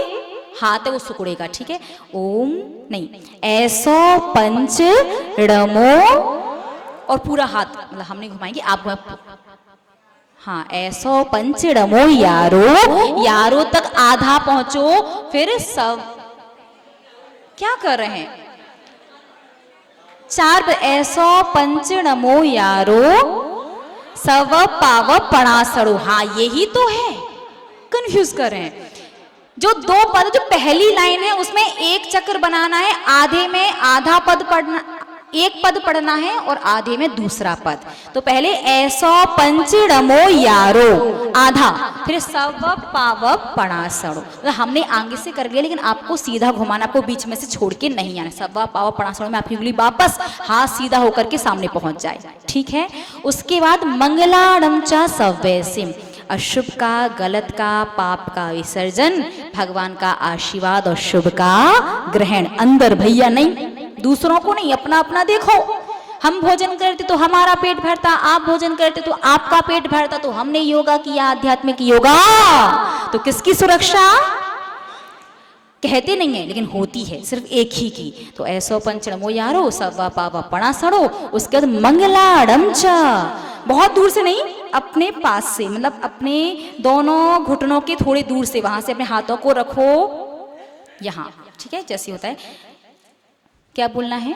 हाथ है वो सिकुड़ेगा, ठीक है। ओम नहीं, ऐसो पंच नमो, और पूरा हाथ, मतलब हम नहीं घुमाएंगे, आप, हाँ ऐसो पंच नमो यारो तक आधा पहुंचो। फिर सब क्या कर रहे हैं, 4 ऐसो पंच नमो यारो सव पाव पणासरो, हाँ यही तो है, कंफ्यूज कर रहे हैं। जो 2 पद, जो पहली लाइन है उसमें एक चक्र बनाना है, आधे में आधा पद पढ़ना, एक पद पढ़ना है और आधे में दूसरा पद। तो पहले ऐसो पंचड़मो यारो आधा, फिर सव पाव पणासड़ो। तो हमने आगे से कर लिया, लेकिन आपको सीधा घुमाना, आपको बीच में से छोड़ के नहीं आना। सव पाव पणासड़ो में आपकी उंगली वापस हाथ सीधा होकर के सामने पहुंच जाए, ठीक है। उसके बाद मंगलाड़म च सव्यसिम, अशुभ का, गलत का, पाप का विसर्जन, भगवान का आशीर्वाद और शुभ का ग्रहण। अंदर भैया नहीं, दूसरों को नहीं, अपना अपना देखो। हम भोजन करते तो हमारा पेट भरता, आप भोजन करते तो आपका पेट भरता। तो हमने योगा किया, आध्यात्मिक योगा, तो किसकी सुरक्षा कहते नहीं है, लेकिन होती है सिर्फ एक ही की। तो ऐसो पंचड़मो यारो सवा पावा पणासड़ो। उसके बाद मंगलाड़म च, बहुत दूर से नहीं, अपने पास से, मतलब अपने दोनों घुटनों के थोड़े दूर से, वहां से अपने हाथों को रखो यहाँ, ठीक है, जैसे होता है। क्या बोलना है?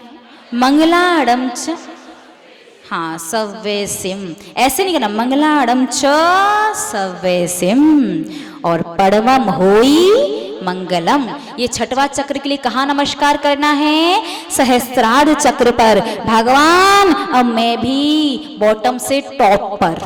मंगलाड़म च, हाँ, सव्यसिम, ऐसे नहीं करना, मंगलाड़म च सव्यसिम। और पड़वम होई मंगलम, ये छठवा चक्र के लिए कहाँ नमस्कार करना है? सहस्त्रार्ध चक्र पर। भगवान अब मैं भी बॉटम से टॉप पर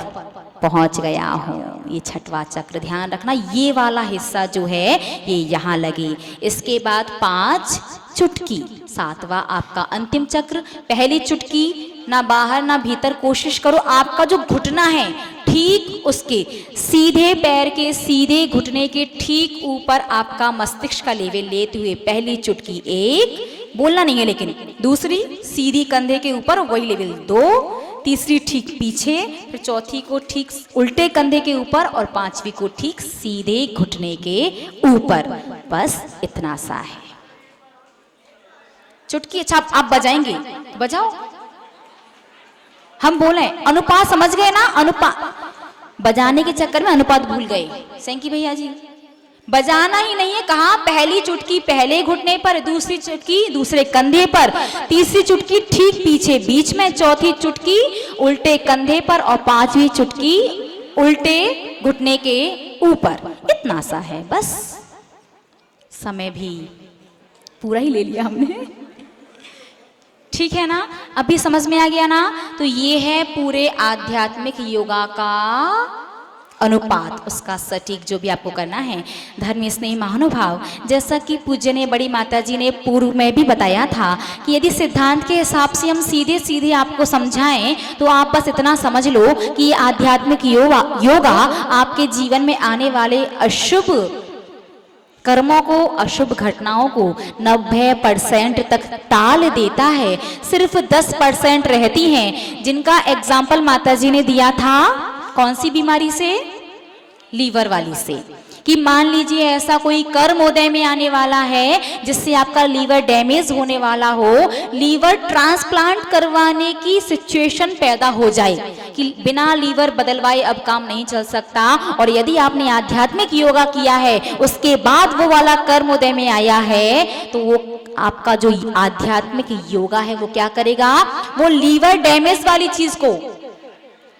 पहुंच गया हूँ। ये छठवा चक्र ध्यान रखना, ये वाला हिस्सा जो है ये यहाँ लगे। इसके बाद 5 चुटकी, 7वां आपका अंतिम चक्र। पहली चुटकी ना बाहर ना भीतर, कोशिश करो आपका जो घुटना है ठीक उसके सीधे पैर के सीधे घुटने के ठीक ऊपर आपका मस्तिष्क का लेवल लेते हुए पहली चुटकी 1, बोलना नहीं है लेकिन, दूसरी सीधी कंधे के ऊपर वही लेवल 2, तीसरी ठीक पीछे, फिर चौथी को ठीक उल्टे कंधे के ऊपर और 5वीं को ठीक सीधे घुटने के ऊपर। बस इतना सा है चुटकी। अच्छा आप बजाएंगे तो बजाओ, हम बोले अनुपात समझ गए ना? अनुपात, बजाने के चक्कर में अनुपात भूल गए सैंकी भैया जी। बजाना ही नहीं है, कहा पहली चुटकी पहले घुटने पर, दूसरी चुटकी दूसरे कंधे पर, तीसरी चुटकी ठीक पीछे बीच में, चौथी चुटकी उल्टे कंधे पर और 5वीं चुटकी उल्टे घुटने के ऊपर। इतना सा है बस। समय भी पूरा ही ले लिया हमने, ठीक है ना? अभी समझ में आ गया ना? तो ये है पूरे आध्यात्मिक योगा का अनुपात, उसका सटीक जो भी आपको करना है। धर्म स्नेही महानुभाव, जैसा कि पूज्यनीय बड़ी माता जी ने पूर्व में भी बताया था कि यदि सिद्धांत के हिसाब से हम सीधे सीधे आपको समझाएं तो आप बस इतना समझ लो कि आध्यात्मिक योगा आपके जीवन में आने वाले अशुभ कर्मों को, अशुभ घटनाओं को 90% तक टाल देता है। सिर्फ 10% रहती हैं, जिनका एग्जाम्पल माता जी ने दिया था कौन सी बीमारी से? लीवर वाली से। कि मान लीजिए ऐसा कोई कर्म उदय में आने वाला है जिससे आपका लीवर डैमेज होने वाला हो, लीवर ट्रांसप्लांट करवाने की सिचुएशन पैदा हो जाए कि बिना लीवर बदलवाए अब काम नहीं चल सकता, और यदि आपने आध्यात्मिक योगा किया है उसके बाद वो वाला कर्म उदय में आया है, तो वो आपका जो आध्यात्मिक योगा है वो क्या करेगा? वो लीवर डैमेज वाली चीज को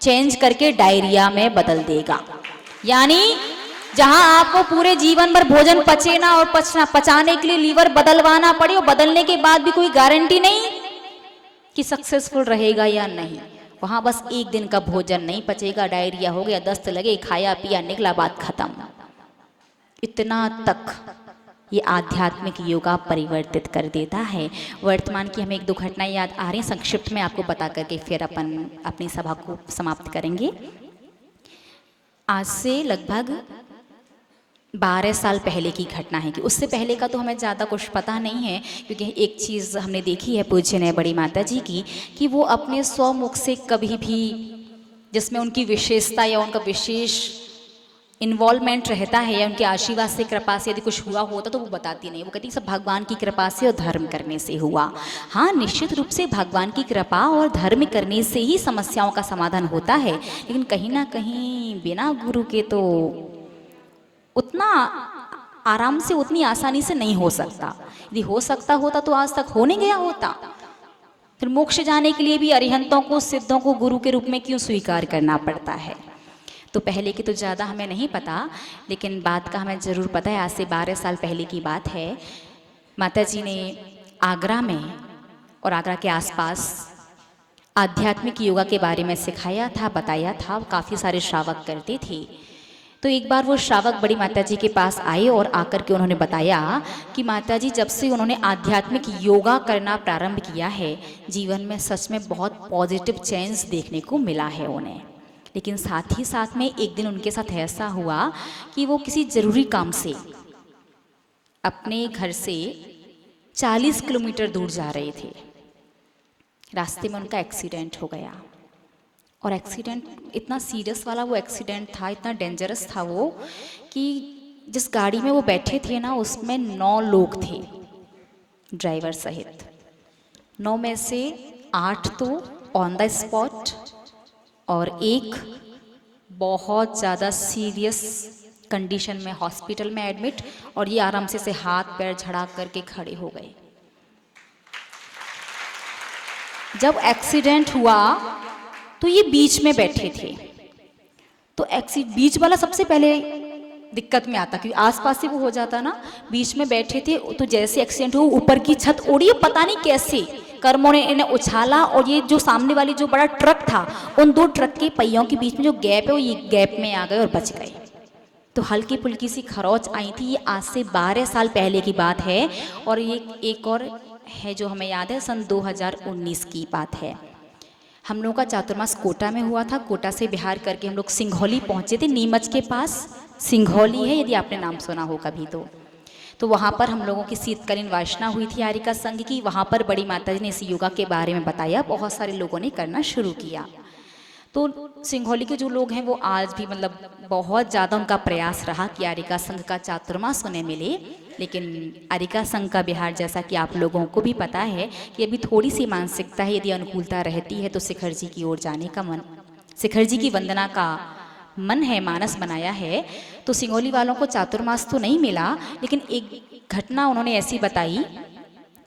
चेंज करके डायरिया में बदल देगा। यानी जहां आपको पूरे जीवन भर भोजन पचे ना और पचाने के लिए लीवर बदलवाना पड़े, और बदलने के बाद भी कोई गारंटी नहीं कि सक्सेसफुल रहेगा या नहीं, वहां बस एक दिन का भोजन नहीं पचेगा, डायरिया हो गया, दस्त लगे, खाया पिया निकला, बात खत्म। इतना तक ये आध्यात्मिक योगा परिवर्तित कर देता है। वर्तमान की हमें 1-2 घटनाएं याद आ रही हैं, संक्षिप्त में आपको बता करके फिर अपन अपनी सभा को समाप्त करेंगे। आज से लगभग 12 साल पहले की घटना है, कि उससे पहले का तो हमें ज़्यादा कुछ पता नहीं है, क्योंकि एक चीज़ हमने देखी है पूज्यनीय बड़ी माता जी की, कि वो अपने स्वमुख से कभी भी, जिसमें उनकी विशेषता या उनका विशेष इन्वॉल्वमेंट रहता है या उनके आशीर्वाद से कृपा से यदि कुछ हुआ होता तो वो बताती नहीं। वो कहती सब भगवान की कृपा से और धर्म करने से हुआ। हाँ, निश्चित रूप से भगवान की कृपा और धर्म करने से ही समस्याओं का समाधान होता है, लेकिन कहीं ना कहीं बिना गुरु के तो उतना आराम से, उतनी आसानी से नहीं हो सकता। यदि हो सकता होता तो आज तक हो नहीं गया होता। फिर मोक्ष जाने के लिए भी अरिहंतों को, सिद्धों को गुरु के रूप में क्यों स्वीकार करना पड़ता है? तो पहले की तो ज़्यादा हमें नहीं पता, लेकिन बात का हमें ज़रूर पता है। आज से 12 साल पहले की बात है। माता जी ने आगरा में और आगरा के आसपास आध्यात्मिक योगा के बारे में सिखाया था, बताया था। काफ़ी सारे श्रावक करते थे। तो एक बार वो श्रावक बड़ी माता जी के पास आए और आकर के उन्होंने बताया कि माता जी जब से उन्होंने आध्यात्मिक योगा करना प्रारंभ किया है, जीवन में सच में बहुत पॉजिटिव चेंज देखने को मिला है उन्हें। लेकिन साथ ही साथ में एक दिन उनके साथ ऐसा हुआ कि वो किसी ज़रूरी काम से अपने घर से 40 किलोमीटर दूर जा रहे थे। रास्ते में उनका एक्सीडेंट हो गया और एक्सीडेंट इतना सीरियस वाला वो एक्सीडेंट था, इतना डेंजरस था वो कि जिस गाड़ी में वो बैठे थे ना, उसमें 9 लोग थे ड्राइवर सहित। 9 में से 8 तो ऑन द स्पॉट और एक बहुत ज़्यादा सीरियस कंडीशन में हॉस्पिटल में एडमिट, और ये आराम से हाथ पैर झड़ा करके खड़े हो गए। जब एक्सीडेंट हुआ तो ये बीच में बैठे थे, तो बीच वाला सबसे पहले दिक्कत में आता, क्योंकि आसपास से वो हो जाता ना। बीच में बैठे थे तो जैसे एक्सीडेंट हुआ, ऊपर की छत उड़ी, पता नहीं कैसे कर्मों ने इन्हें उछाला और ये जो सामने वाली जो बड़ा ट्रक था, उन 2 ट्रक के पहियों के बीच में जो गैप है, वो ये गैप में आ गए और बच गए। तो हल्की फुल्की सी खरोच आई थी। ये आज से 12 साल पहले की बात है। और ये एक और है जो हमें याद है, सन 2019 की बात है। हम लोगों का चातुर्मास कोटा में हुआ था। कोटा से बिहार करके हम लोग सिंघौली पहुंचे थे, नीमच के पास सिंघौली है, यदि आपने नाम सुना हो कभी तो वहाँ पर हम लोगों की शीतकालीन वासना हुई थी आरिका संघ की। वहाँ पर बड़ी माता जी ने इस योगा के बारे में बताया, बहुत सारे लोगों ने करना शुरू किया। तो सिंघौली के जो लोग हैं वो आज भी मतलब बहुत ज़्यादा उनका प्रयास रहा कि आरिका संघ का चातुर्मास उन्हें मिले। लेकिन आरिका संघ का बिहार, जैसा कि आप लोगों को भी पता है कि अभी थोड़ी सी मानसिकता है, यदि अनुकूलता रहती है तो शिखर जी की ओर जाने का मन, शिखर जी की वंदना का मन है, मानस बनाया है। तो सिंघौली वालों को चातुर्मास तो नहीं मिला, लेकिन एक घटना उन्होंने ऐसी बताई।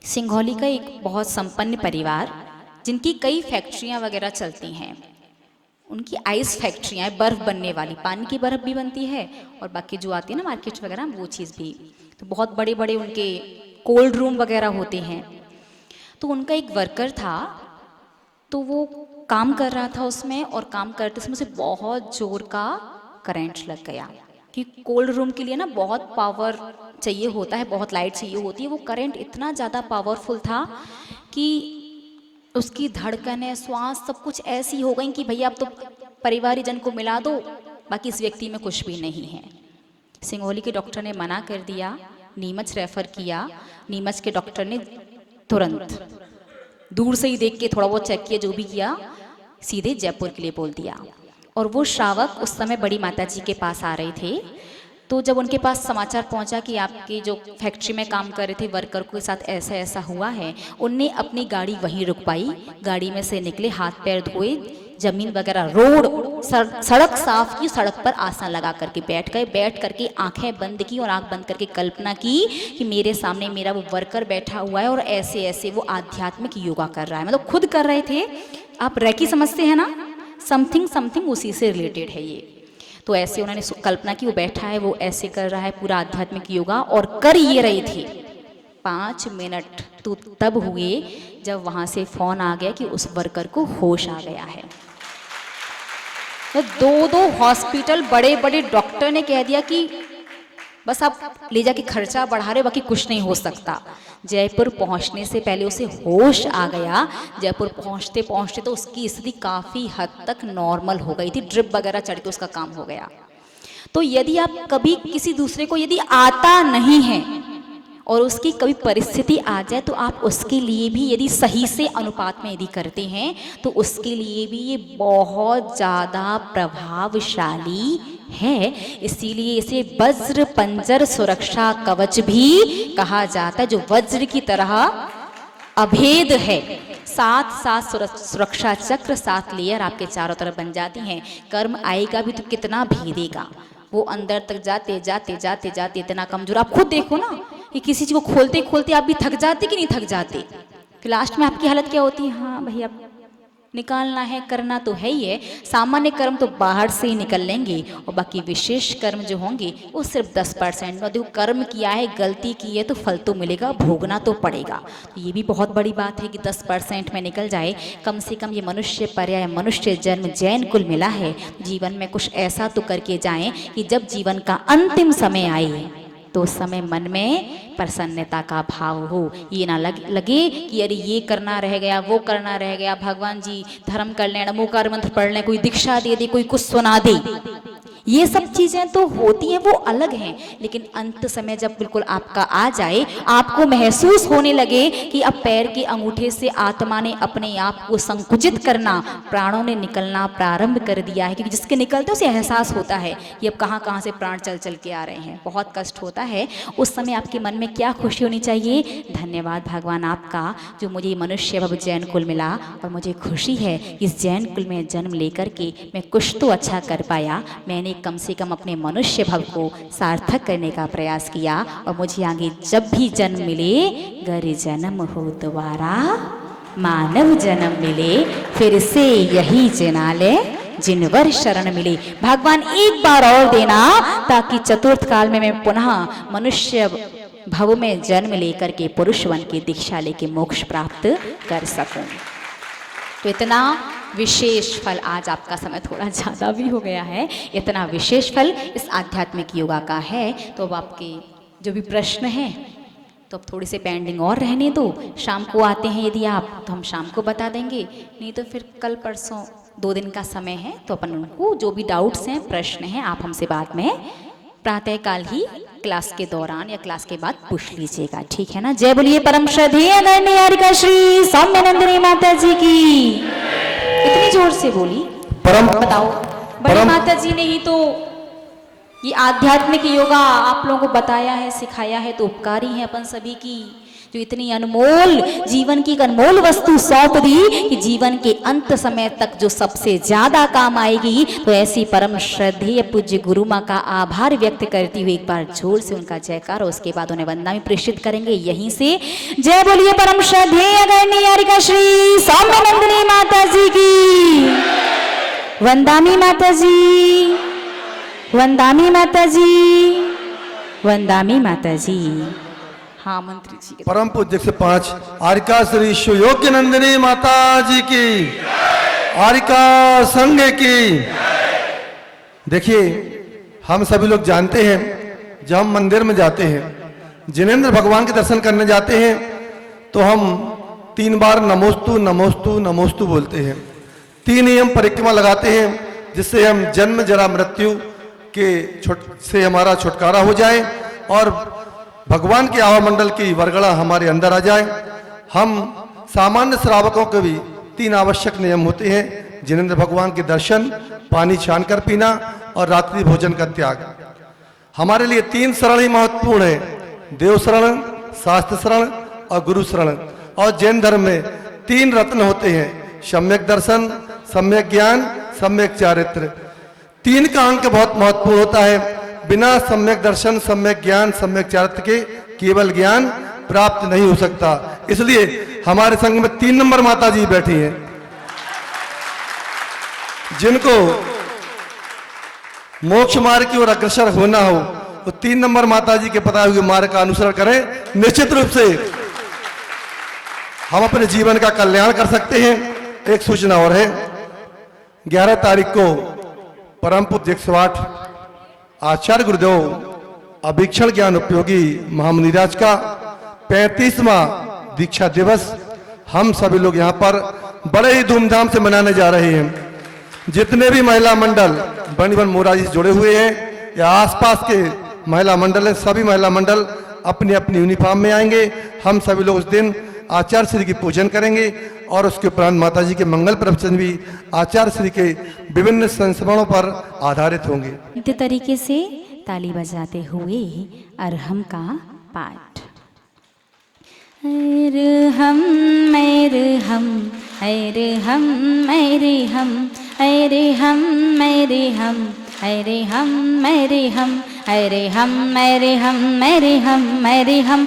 सिंघौली का एक बहुत संपन्न परिवार, जिनकी कई फैक्ट्रियाँ वगैरह चलती हैं, उनकी आइस फैक्ट्रियाँ, बर्फ़ बनने वाली, पानी की बर्फ़ भी बनती है और बाकी जो आती है ना मार्केट वगैरह, वो चीज़ भी। तो बहुत बड़े बड़े उनके कोल्ड रूम वगैरह होते हैं। तो उनका एक वर्कर था, तो वो काम कर रहा था उसमें, और काम करते समय उसे बहुत जोर का करंट लग गया। कि कोल्ड रूम के लिए ना बहुत पावर चाहिए होता है, बहुत लाइट चाहिए होती है। वो करंट इतना ज़्यादा पावरफुल था कि उसकी धड़कनें, श्वास, सब कुछ ऐसी हो गई कि भैया अब तो परिवारजन को मिला दो, बाकी इस व्यक्ति में कुछ भी नहीं है। सिंघौली के डॉक्टर ने मना कर दिया, नीमच रेफर किया। नीमच के डॉक्टर ने तुरंत दूर से ही देख के थोड़ा बहुत चेक किया, जो भी किया, सीधे जयपुर के लिए बोल दिया। और वो श्रावक उस समय बड़ी माता जी के पास आ रहे थे। तो जब उनके पास समाचार पहुंचा कि आपके जो फैक्ट्री में काम कर रहे थे वर्कर के साथ ऐसा ऐसा हुआ है, उनने अपनी गाड़ी वहीं रुकवाई, गाड़ी में से निकले, हाथ पैर धोए, जमीन वगैरह, रोड, सड़क साफ की, सड़क पर आसन लगा करके बैठ गए। बैठ करके आंखें बंद की और आंख बंद करके कल्पना की कि मेरे सामने मेरा वो वर्कर बैठा हुआ है और ऐसे ऐसे वो आध्यात्मिक योगा कर रहा है। मतलब खुद कर रहे थे। आप रैकी समझते हैं ना, समथिंग समथिंग उसी से रिलेटेड है ये। तो ऐसे उन्होंने कल्पना की वो बैठा है, वो ऐसे कर रहा है पूरा आध्यात्मिक योगा, और कर ये रही थी। 5 मिनट तो तब हुए जब वहाँ से फोन आ गया कि उस वर्कर को होश आ गया है। तो 2 हॉस्पिटल, बड़े बड़े डॉक्टर ने कह दिया कि बस आप ले जाके खर्चा बढ़ा रहे, बाकी कुछ नहीं हो सकता। जयपुर पहुंचने से पहले उसे होश आ गया। जयपुर पहुंचते पहुंचते तो उसकी स्थिति काफ़ी हद तक नॉर्मल हो गई थी, ड्रिप वगैरह चढ़ के उसका काम हो गया। तो यदि आप कभी किसी दूसरे को यदि आता नहीं है और उसकी कभी परिस्थिति आ जाए, तो आप उसके लिए भी यदि सही से अनुपात में यदि करते हैं तो उसके लिए भी ये बहुत ज़्यादा प्रभावशाली है। इसीलिए इसे वज्र पंजर सुरक्षा कवच भी कहा जाता है, जो वज्र की तरह अभेद है। 7 सुरक्षा चक्र, 7 लेयर आपके चारों तरफ बन जाती हैं। कर्म आएगा भी तो कितना भेदेगा, वो अंदर तक जाते जाते जाते जाते इतना कमजोर। आप खुद देखो ना कि किसी चीज को खोलते खोलते आप भी थक जाते कि नहीं थक जाते, फिर लास्ट में आपकी हालत क्या होती है? हाँ भैया निकालना है, करना तो है ही है। सामान्य कर्म तो बाहर से ही निकल लेंगे और बाकी विशेष कर्म जो होंगे वो सिर्फ 10%। देखो कर्म किया है, गलती की है तो फल तो मिलेगा, भोगना तो पड़ेगा। तो ये भी बहुत बड़ी बात है कि 10% में निकल जाए। कम से कम ये मनुष्य पर्याय, मनुष्य जन्म जैन कुल मिला है, जीवन में कुछ ऐसा तो करके जाएं कि जब जीवन का अंतिम समय आए तो उस समय मन में प्रसन्नता का भाव हो। ये ना लगे कि अरे ये करना रह गया, वो करना रह गया, भगवान जी धर्म कर लें, नमोकार मंत्र पढ़ लें, कोई दीक्षा दे दे, कोई कुछ सुना दे। ये सब चीज़ें तो होती हैं, वो अलग हैं, लेकिन अंत समय जब बिल्कुल आपका आ जाए, आपको महसूस होने लगे कि अब पैर के अंगूठे से आत्मा ने अपने आप को संकुचित करना, प्राणों ने निकलना प्रारंभ कर दिया है। क्योंकि जिसके निकलते उसे एहसास होता है कि अब कहाँ कहाँ से प्राण चल चल के आ रहे हैं, बहुत कष्ट होता है। उस समय आपके मन में क्या खुशी होनी चाहिए? धन्यवाद भगवान आपका जो मुझे मनुष्य भव जैन कुल मिला और मुझे खुशी है इस जैन कुल में जन्म लेकर के मैं कुछ तो अच्छा कर पाया। मैंने कम से कम अपने मनुष्य भव को सार्थक करने का प्रयास किया और मुझे आगे जब भी जन्म मिले, गर जन्म हो दोबारा मानव जन्म मिले, फिर से यही जिनाले जिनवर शरण मिले। भगवान एक बार और देना ताकि चतुर्थ काल में मैं पुनः मनुष्य भव में जन्म लेकर के पुरुष वन की दीक्षा लेके मोक्ष प्राप्त कर सकूं। तो इतना विशेष फल, आज आपका समय थोड़ा ज़्यादा भी हो गया है, इतना विशेष फल इस आध्यात्मिक योगा का है। तो अब आपके जो भी प्रश्न हैं तो अब थोड़ी से पेंडिंग और रहने दो, शाम को आते हैं यदि आप तो हम शाम को बता देंगे, नहीं तो फिर कल परसों 2 दिन का समय है तो अपन उनको जो भी डाउट्स हैं, प्रश्न हैं, आप हमसे बाद में प्रातःकाल ही क्लास के दौरान या क्लास के बाद पूछ लीजिएगा, ठीक है ना। जय बोलिए परम श्रद्धेय आदरणीय हारिका श्री सौम्यनंदिनी माता जी की। इतनी जोर से बोली बताओ, बड़ी माता जी ने ही तो ये आध्यात्मिक योगा आप लोगों को बताया है, सिखाया है, तो उपकारी है अपन सभी की, जो इतनी अनमोल जीवन की एक अनमोल वस्तु सौंप दी कि जीवन के अंत समय तक जो सबसे ज्यादा काम आएगी। तो ऐसी परम श्रद्धेय पूज्य गुरु माँ का आभार व्यक्त करती हुई एक बार जोर से उनका जयकार और उसके बाद उन्हें वंदना में प्रेषित करेंगे यहीं से। जय बोलिए परम श्रद्धेय आदरणीय हारिका श्री सौम्यनंदिनी माता जी की। वंदामी माता जी, वंदामी माता जी, वंदामी माता जी। हाँ मंत्री जी। परम पूज्य 105 आरिका श्री सुयोग्य नंदिनी माता जी की, आरिका संघ की। देखिए हम सभी लोग जानते हैं जब हम मंदिर में जाते हैं, जिनेंद्र भगवान के दर्शन करने जाते हैं तो हम 3 बार नमोस्तु नमोस्तु नमोस्तु बोलते हैं। 3 ही हम परिक्रमा लगाते हैं जिससे हम जन्म जरा मृत्यु के से हमारा छुटकारा हो जाए और भगवान के आवामंडल की वरगड़ा हमारे अंदर आ जाए। हम सामान्य श्रावकों के भी 3 आवश्यक नियम होते हैं, जिनेंद्र भगवान के दर्शन, पानी छान कर पीना और रात्रि भोजन का त्याग। हमारे लिए 3 शरण ही महत्वपूर्ण है, देव शरण, शास्त्र शरण और गुरु शरण। और जैन धर्म में 3 रत्न होते हैं, सम्यक दर्शन, सम्यक ज्ञान, सम्यक चारित्र। 3 का अंक बहुत महत्वपूर्ण होता है। बिना सम्यक दर्शन, सम्यक ज्ञान, सम्यक चारित्र के केवल ज्ञान प्राप्त नहीं हो सकता। इसलिए हमारे संघ में 3 नंबर माता जी बैठी हैं, जिनको मोक्ष मार्ग की ओर अग्रसर होना हो तो 3 नंबर माता जी के बताए हुए मार्ग का अनुसरण करें। निश्चित रूप से हम अपने जीवन का कल्याण कर सकते हैं। एक सूचना और है, 11 तारीख को परम पूज्य 108 आचार्य गुरुदेव अभीक्षण ज्ञान उपयोगी महामुनिराज का 35वां दीक्षा दिवस हम सभी लोग यहाँ पर बड़े ही धूमधाम से मनाने जा रहे हैं। जितने भी महिला मंडल बनीवन मोराजी से जुड़े हुए हैं या आसपास के महिला मंडल हैं, सभी महिला मंडल अपनी अपनी यूनिफॉर्म में आएंगे। हम सभी लोग उस दिन आचार्य श्री की पूजन करेंगे और उसके उपरांत माता जी के मंगल प्रवचन भी आचार्य श्री के विभिन्न संस्मरणों पर आधारित होंगे। नित्य तरीके से ताली बजाते हुए अरहम का पाठ। अरहम अरहम अरहम अरहम अरहम अरहम अरहम अरहम अरहम अरहम अरहम अरहम